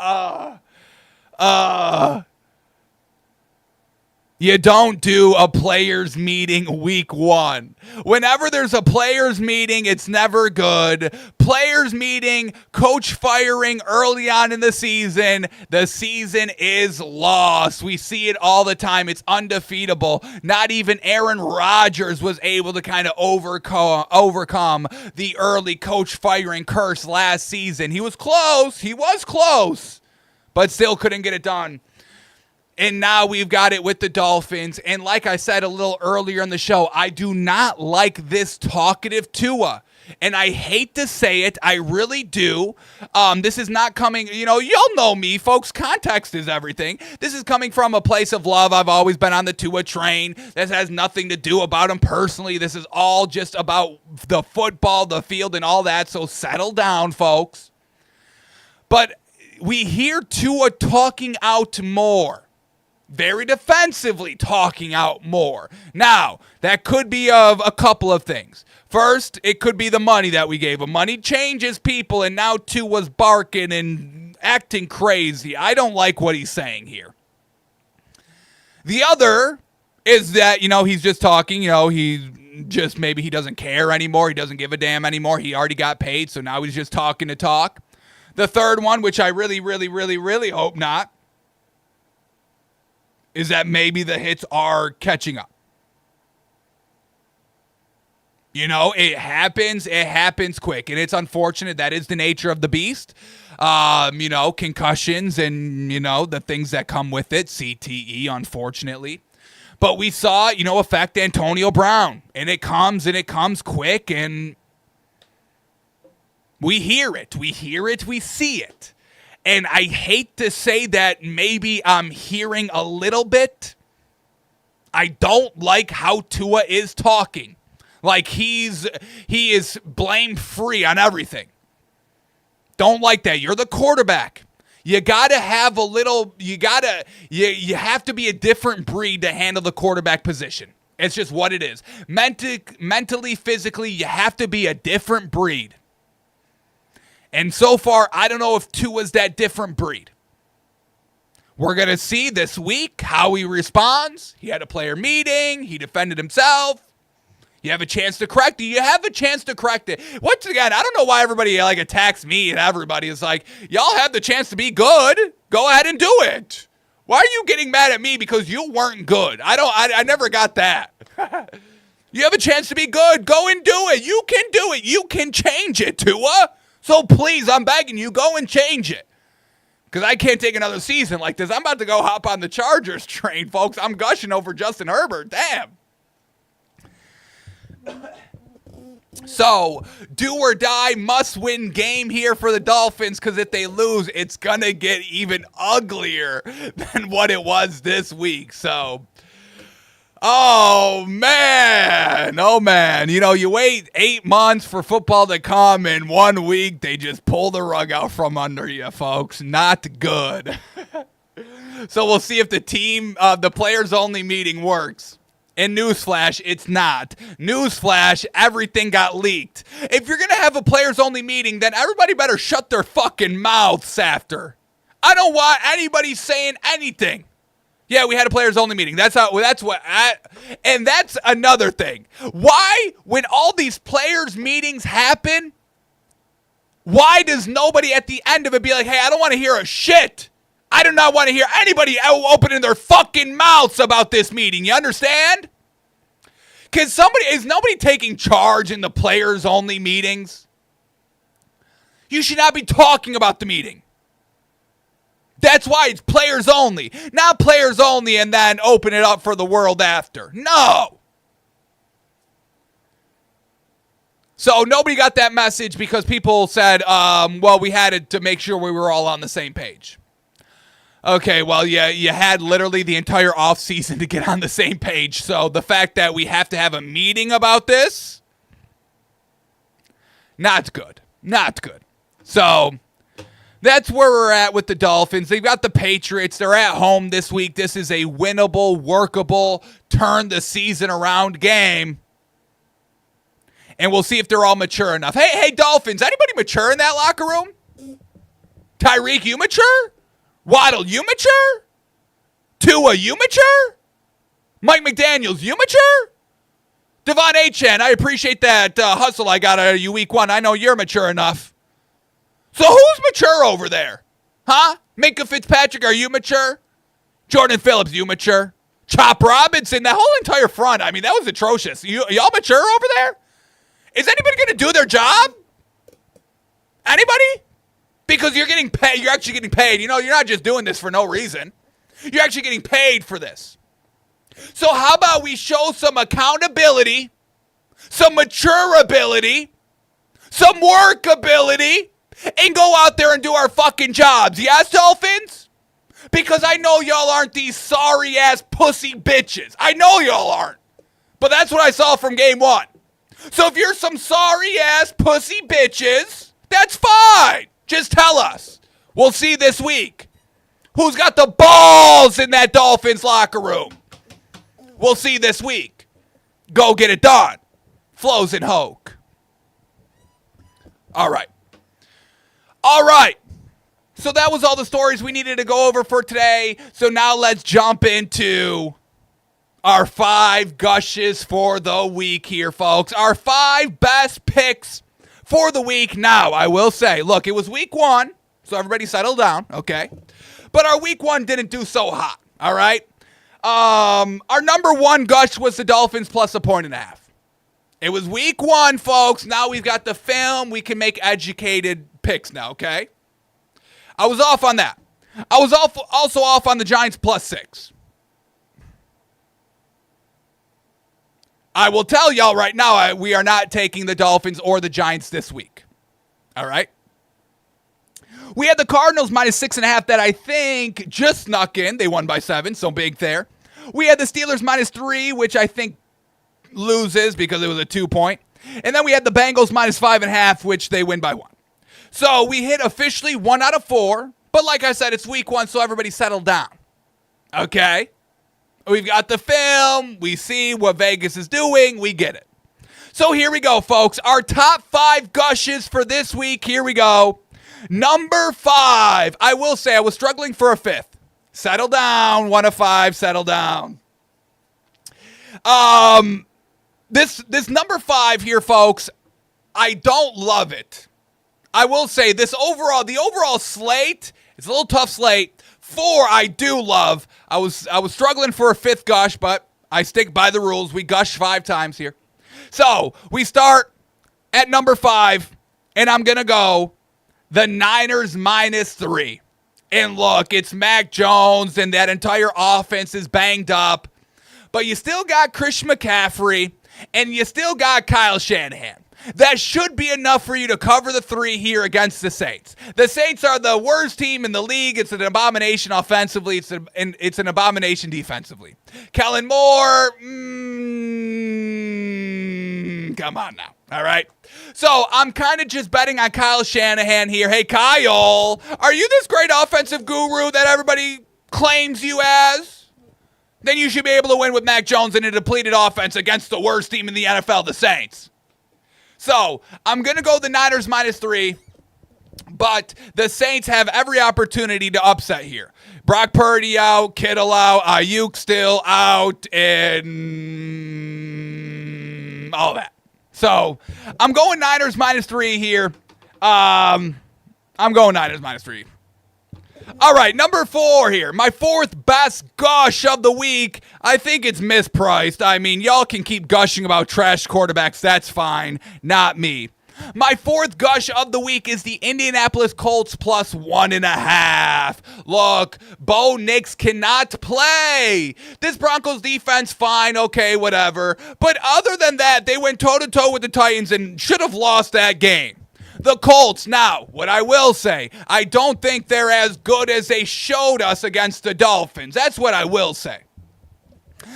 You don't do a players meeting week 1. Whenever there's a players meeting, it's never good. Players meeting, coach firing early on in the season is lost. We see it all the time. It's undefeatable. Not even Aaron Rodgers was able to kind of overcome the early coach firing curse last season. He was close, but still couldn't get it done. And now we've got it with the Dolphins. And like I said a little earlier in the show, I do not like this talkative Tua. And I hate to say it, I really do. This is not coming, y'all know me, folks. Context is everything. This is coming from a place of love. I've always been on the Tua train. This has nothing to do about him personally. This is all just about the football, the field, and all that. So settle down, folks. But we hear Tua talking out more. Very defensively talking out more. Now, that could be of a couple of things. First, it could be the money that we gave him. Money changes people, and now Tua's barking and acting crazy. I don't like what he's saying here. The other is that, he's just talking, maybe he doesn't care anymore. He doesn't give a damn anymore. He already got paid, so now he's just talking to talk. The third one, which I really, really, really, really hope not, is that maybe the hits are catching up. It happens quick, and it's unfortunate. That is the nature of the beast. Concussions and, the things that come with it, CTE, unfortunately. But we saw, affect Antonio Brown, and it comes quick, and we hear it, we see it. And I hate to say that maybe I'm hearing a little bit. I don't like how Tua is talking. Like he is blame free on everything. Don't like that. You're the quarterback. You gotta have a little. You have to be a different breed to handle the quarterback position. It's just what it is. Mentally, physically, you have to be a different breed. And so far, I don't know if Tua's that different breed. We're going to see this week how he responds. He had a player meeting. He defended himself. You have a chance to correct it. You have a chance to correct it. Once again, I don't know why everybody attacks me and everybody is like, y'all have the chance to be good. Go ahead and do it. Why are you getting mad at me because you weren't good? I never got that. You have a chance to be good. Go and do it. You can do it. You can change it, Tua. So please, I'm begging you, go and change it. Because I can't take another season like this. I'm about to go hop on the Chargers train, folks. I'm gushing over Justin Herbert. Damn. So, do or die, must-win game here for the Dolphins, because if they lose, it's going to get even uglier than what it was this week. So, oh, man. You know, you wait 8 months for football to come, in 1 week, they just pull the rug out from under you, folks. Not good. So, we'll see if the players-only meeting works. And newsflash, it's not. Newsflash, everything got leaked. If you're going to have a players-only meeting, then everybody better shut their fucking mouths after. I don't want anybody saying anything. Yeah, we had a players-only meeting. And that's another thing. Why, when all these players' meetings happen, why does nobody at the end of it be like, hey, I don't want to hear a shit. I do not want to hear anybody opening their fucking mouths about this meeting. You understand? Because is nobody taking charge in the players-only meetings? You should not be talking about the meeting. That's why it's players only. Not players only and then open it up for the world after. No. So nobody got that message because people said, well, we had it to make sure we were all on the same page. Okay, well, yeah, you had literally the entire offseason to get on the same page. So the fact that we have to have a meeting about this, not good. Not good. So that's where we're at with the Dolphins. They've got the Patriots. They're at home this week. This is a winnable, workable, turn the season around game. And we'll see if they're all mature enough. Hey, Dolphins, anybody mature in that locker room? Tyreek, you mature? Waddle, you mature? Tua, you mature? Mike McDaniels, you mature? Devon Achane, I appreciate that hustle I got out of you week 1. I know you're mature enough. So who's mature over there? Huh? Minka Fitzpatrick, are you mature? Jordan Phillips, you mature? Chop Robinson, that whole entire front, I mean, that was atrocious. Y'all mature over there? Is anybody going to do their job? Anybody? Because you're getting paid. You're actually getting paid. You know, you're not just doing this for no reason. You're actually getting paid for this. So how about we show some accountability, some mature ability, some workability, and go out there and do our fucking jobs. Yes, Dolphins? Because I know y'all aren't these sorry-ass pussy bitches. I know y'all aren't. But that's what I saw from game 1. So if you're some sorry-ass pussy bitches, that's fine. Just tell us. We'll see this week. Who's got the balls in that Dolphins locker room? We'll see this week. Go get it done. Flows and Hoke. All right. So that was all the stories we needed to go over for today. So now let's jump into our 5 gushes for the week here, folks. Our 5 best picks for the week. Now, I will say, look, it was week 1, so everybody settle down, okay? But our week 1 didn't do so hot, all right? Our number 1 gush was the Dolphins plus 1.5. It was week 1, folks. Now we've got the film. We can make educated picks now, okay? I was off on that. I was also off on the Giants plus 6. I will tell y'all right now, we are not taking the Dolphins or the Giants this week. All right? We had the Cardinals minus 6.5 that I think just snuck in. They won by 7, so big there. We had the Steelers minus 3, which I think loses because it was a 2-point. And then we had the Bengals minus 5.5, which they win by 1. So we hit officially 1 out of 4. But like I said, it's week 1, so everybody settle down. Okay? We've got the film. We see what Vegas is doing. We get it. So here we go, folks. Our top 5 gushes for this week. Here we go. Number 5. I will say I was struggling for a 5th. Settle down. 1 of 5. Settle down. This number 5 here, folks, I don't love it. I will say the overall slate, it's a little tough slate. 4 I do love. I was struggling for a 5th gush, but I stick by the rules. We gush 5 times here. So we start at number 5, and I'm going to go the Niners minus 3. And look, it's Mac Jones, and that entire offense is banged up. But you still got Christian McCaffrey, and you still got Kyle Shanahan. That should be enough for you to cover the 3 here against the Saints. The Saints are the worst team in the league. It's an abomination offensively. It's an abomination defensively. Kellen Moore, come on now. All right. So I'm kind of just betting on Kyle Shanahan here. Hey, Kyle, are you this great offensive guru that everybody claims you as? Then you should be able to win with Mac Jones in a depleted offense against the worst team in the NFL, the Saints. So I'm going to go the Niners -3, but the Saints have every opportunity to upset here. Brock Purdy out, Kittle out, Ayuk still out, and all that. So I'm going Niners -3 here. I'm going Niners -3. All right, number 4 here. My 4th best gush of the week. I think it's mispriced. I mean, y'all can keep gushing about trash quarterbacks. That's fine. Not me. My 4th gush of the week is the Indianapolis Colts +1.5. Look, Bo Nix cannot play. This Broncos defense, fine, okay, whatever. But other than that, they went toe-to-toe with the Titans and should have lost that game. The Colts, now, what I will say, I don't think they're as good as they showed us against the Dolphins. That's what I will say.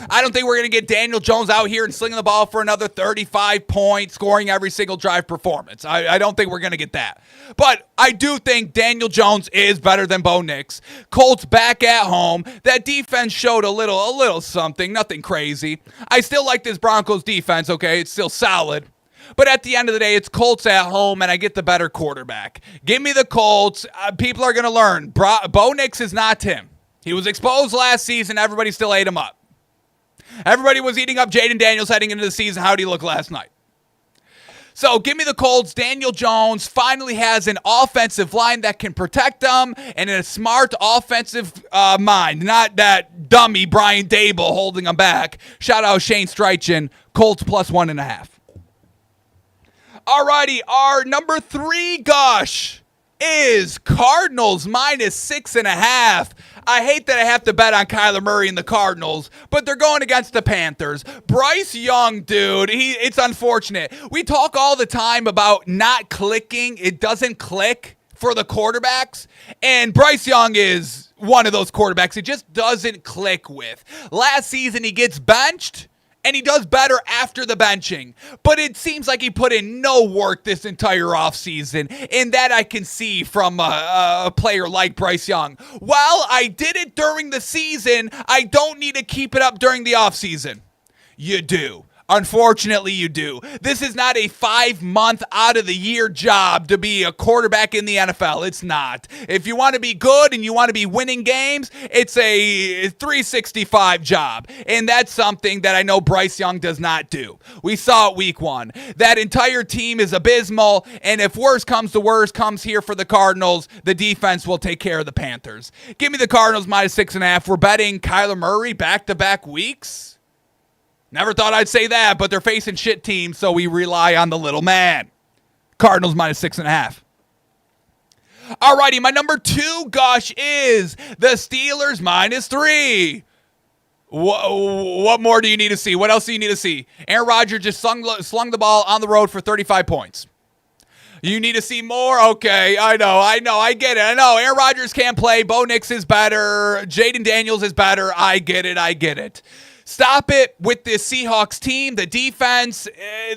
I don't think we're going to get Daniel Jones out here and slinging the ball for another 35 points, scoring every single drive performance. I don't think we're going to get that. But I do think Daniel Jones is better than Bo Nix. Colts back at home. That defense showed a little something, nothing crazy. I still like this Broncos defense, okay? It's still solid. But at the end of the day, it's Colts at home, and I get the better quarterback. Give me the Colts. People are going to learn. Bo Nix is not him. He was exposed last season. Everybody still ate him up. Everybody was eating up Jaden Daniels heading into the season. How did he look last night? So give me the Colts. Daniel Jones finally has an offensive line that can protect them and a smart offensive mind. Not that dummy Brian Dable holding them back. Shout out Shane Steichen. Colts +1.5. Alrighty, our number 3 gush is Cardinals -6.5. I hate that I have to bet on Kyler Murray and the Cardinals, but they're going against the Panthers. Bryce Young, dude, it's unfortunate. We talk all the time about not clicking. It doesn't click for the quarterbacks, and Bryce Young is one of those quarterbacks it just doesn't click with. Last season, he gets benched, and he does better after the benching. But it seems like he put in no work this entire offseason, and that I can see from a player like Bryce Young. While I did it during the season, I don't need to keep it up during the offseason. You do. Unfortunately, you do. This is not a 5-month out of the year job to be a quarterback in the NFL. It's not. If you want to be good and you want to be winning games, it's a 365 job. And that's something that I know Bryce Young does not do. We saw it week 1. That entire team is abysmal. And if worse comes to worse comes here for the Cardinals, the defense will take care of the Panthers. Give me the Cardinals -6.5. We're betting Kyler Murray back-to-back weeks. Never thought I'd say that, but they're facing shit teams, so we rely on the little man. Cardinals -6.5. Alrighty, my number 2 gush is the Steelers -3. What more do you need to see? What else do you need to see? Aaron Rodgers just slung the ball on the road for 35 points. You need to see more? Okay, I know, I get it. I know, Aaron Rodgers can't play. Bo Nix is better. Jaden Daniels is better. I get it. Stop it with this Seahawks team. The defense,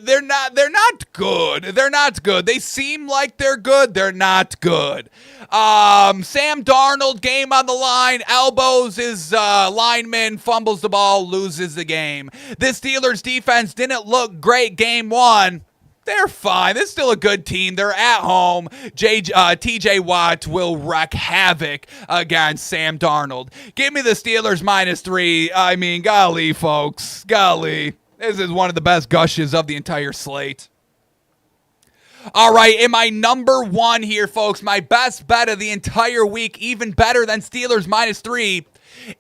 they're not good. They're not good. They seem like they're good. They're not good. Sam Darnold, game on the line, elbows his lineman, fumbles the ball, loses the game. This Steelers defense didn't look great game 1. They're fine. They're still a good team. They're at home. TJ Watt will wreak havoc against Sam Darnold. Give me the Steelers -3. I mean, golly, folks. Golly. This is one of the best gushes of the entire slate. All right, and my number 1 here, folks, my best bet of the entire week, even better than Steelers -3,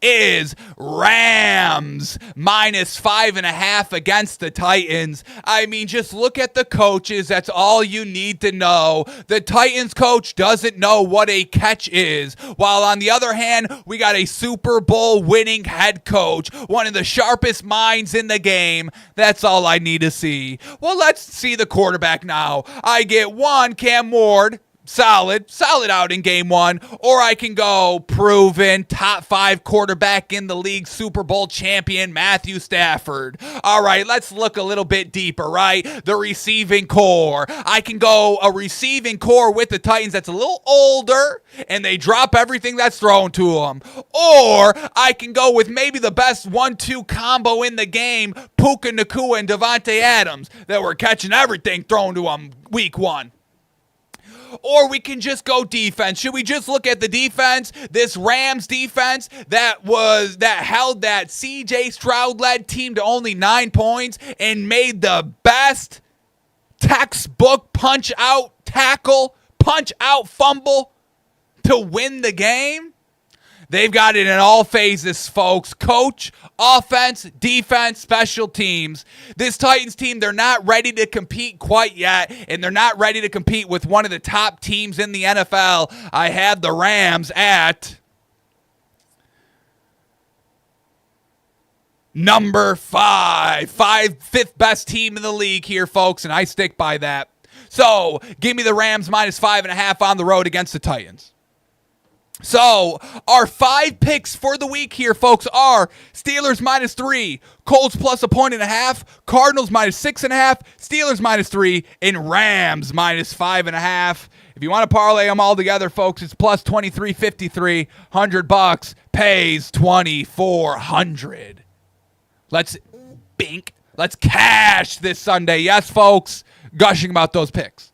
is Rams -5.5 against the Titans. I mean, just look at the coaches. That's all you need to know. The Titans coach doesn't know what a catch is, while on the other hand, we got a Super Bowl winning head coach, one of the sharpest minds in the game. That's all I need to see. Well, let's see the quarterback now. I get one, Cam Ward. Solid out in game one, or I can go proven top 5 quarterback in the league, Super Bowl champion Matthew Stafford. All right, let's look a little bit deeper, right? The receiving core. I can go a receiving core with the Titans that's a little older, and they drop everything that's thrown to them. Or I can go with maybe the best 1-2 combo in the game, Puka Nacua and Devontae Adams, that were catching everything thrown to them week 1. Or we can just go defense. Should we just look at the defense? This Rams defense that held that CJ Stroud-led team to only 9 points and made the best textbook punch-out tackle, punch-out fumble to win the game? They've got it in all phases, folks. Coach, offense, defense, special teams. This Titans team, they're not ready to compete quite yet, and they're not ready to compete with one of the top teams in the NFL. I had the Rams at number 5. 5th best team in the league here, folks, and I stick by that. So, give me the Rams -5.5 on the road against the Titans. So, our 5 picks for the week here, folks, are Steelers -3, Colts plus 1.5, Cardinals -6.5, Steelers -3, and Rams -5.5. If you want to parlay them all together, folks, it's plus 23.53. $100 pays 2,400. Let's cash this Sunday. Yes, folks, gushing about those picks.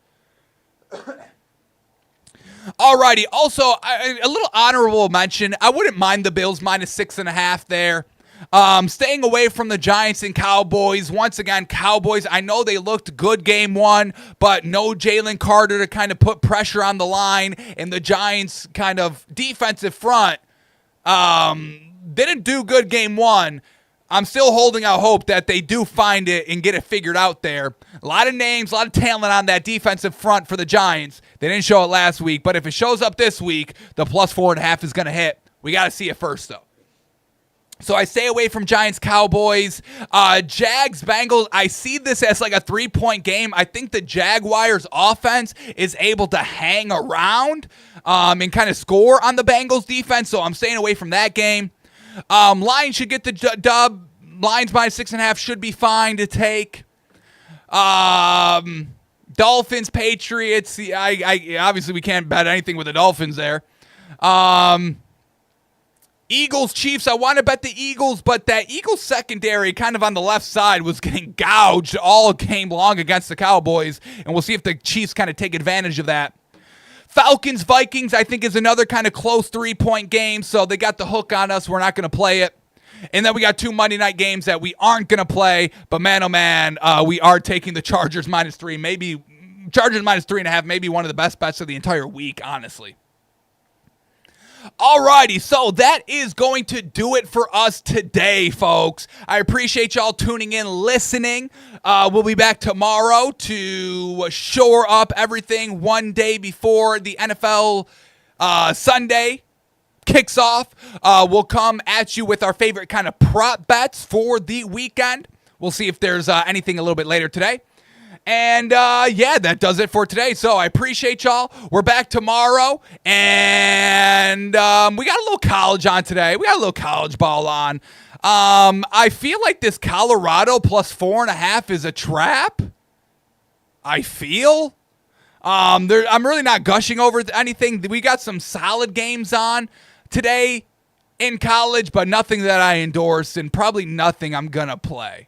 Alrighty, also, a little honorable mention. I wouldn't mind the Bills -6.5 there. Staying away from the Giants and Cowboys. Once again, Cowboys, I know they looked good game 1, but no Jalen Carter to kind of put pressure on the line, and the Giants kind of defensive front didn't do good game 1. I'm still holding out hope that they do find it and get it figured out there. A lot of names, a lot of talent on that defensive front for the Giants. They didn't show it last week, but if it shows up this week, the plus 4.5 is going to hit. We got to see it first, though. So I stay away from Giants, Cowboys. Jags, Bengals, I see this as like a 3-point game. I think the Jaguars offense is able to hang around and kind of score on the Bengals defense, so I'm staying away from that game. Lions should get the dub. Lions -6.5 should be fine to take. Dolphins, Patriots. I obviously we can't bet anything with the Dolphins there. Eagles, Chiefs. I want to bet the Eagles, but that Eagles secondary kind of on the left side was getting gouged all game long against the Cowboys, and we'll see if the Chiefs kind of take advantage of that. Falcons, Vikings, I think is another kind of close 3-point game, so they got the hook on us. We're not going to play it. And then we got 2 Monday night games that we aren't going to play, but man, oh man, we are taking the Chargers -3. Maybe Chargers -3.5, maybe one of the best bets of the entire week, honestly. Alrighty, so that is going to do it for us today, folks. I appreciate y'all tuning in, listening. We'll be back tomorrow to shore up everything one day before the NFL Sunday kicks off. We'll come at you with our favorite kind of prop bets for the weekend. We'll see if there's anything a little bit later today. And, yeah, that does it for today. So I appreciate y'all. We're back tomorrow. And we got a little college on today. We got a little college ball on. I feel like this Colorado plus 4.5 is a trap. I feel. I'm really not gushing over anything. We got some solid games on today in college, but nothing that I endorse and probably nothing I'm going to play.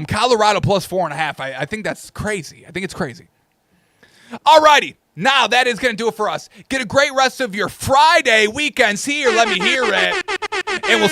Colorado plus 4.5. I think that's crazy. I think it's crazy. Alrighty. Now that is going to do it for us. Get a great rest of your Friday weekends here. Let me hear it. And we'll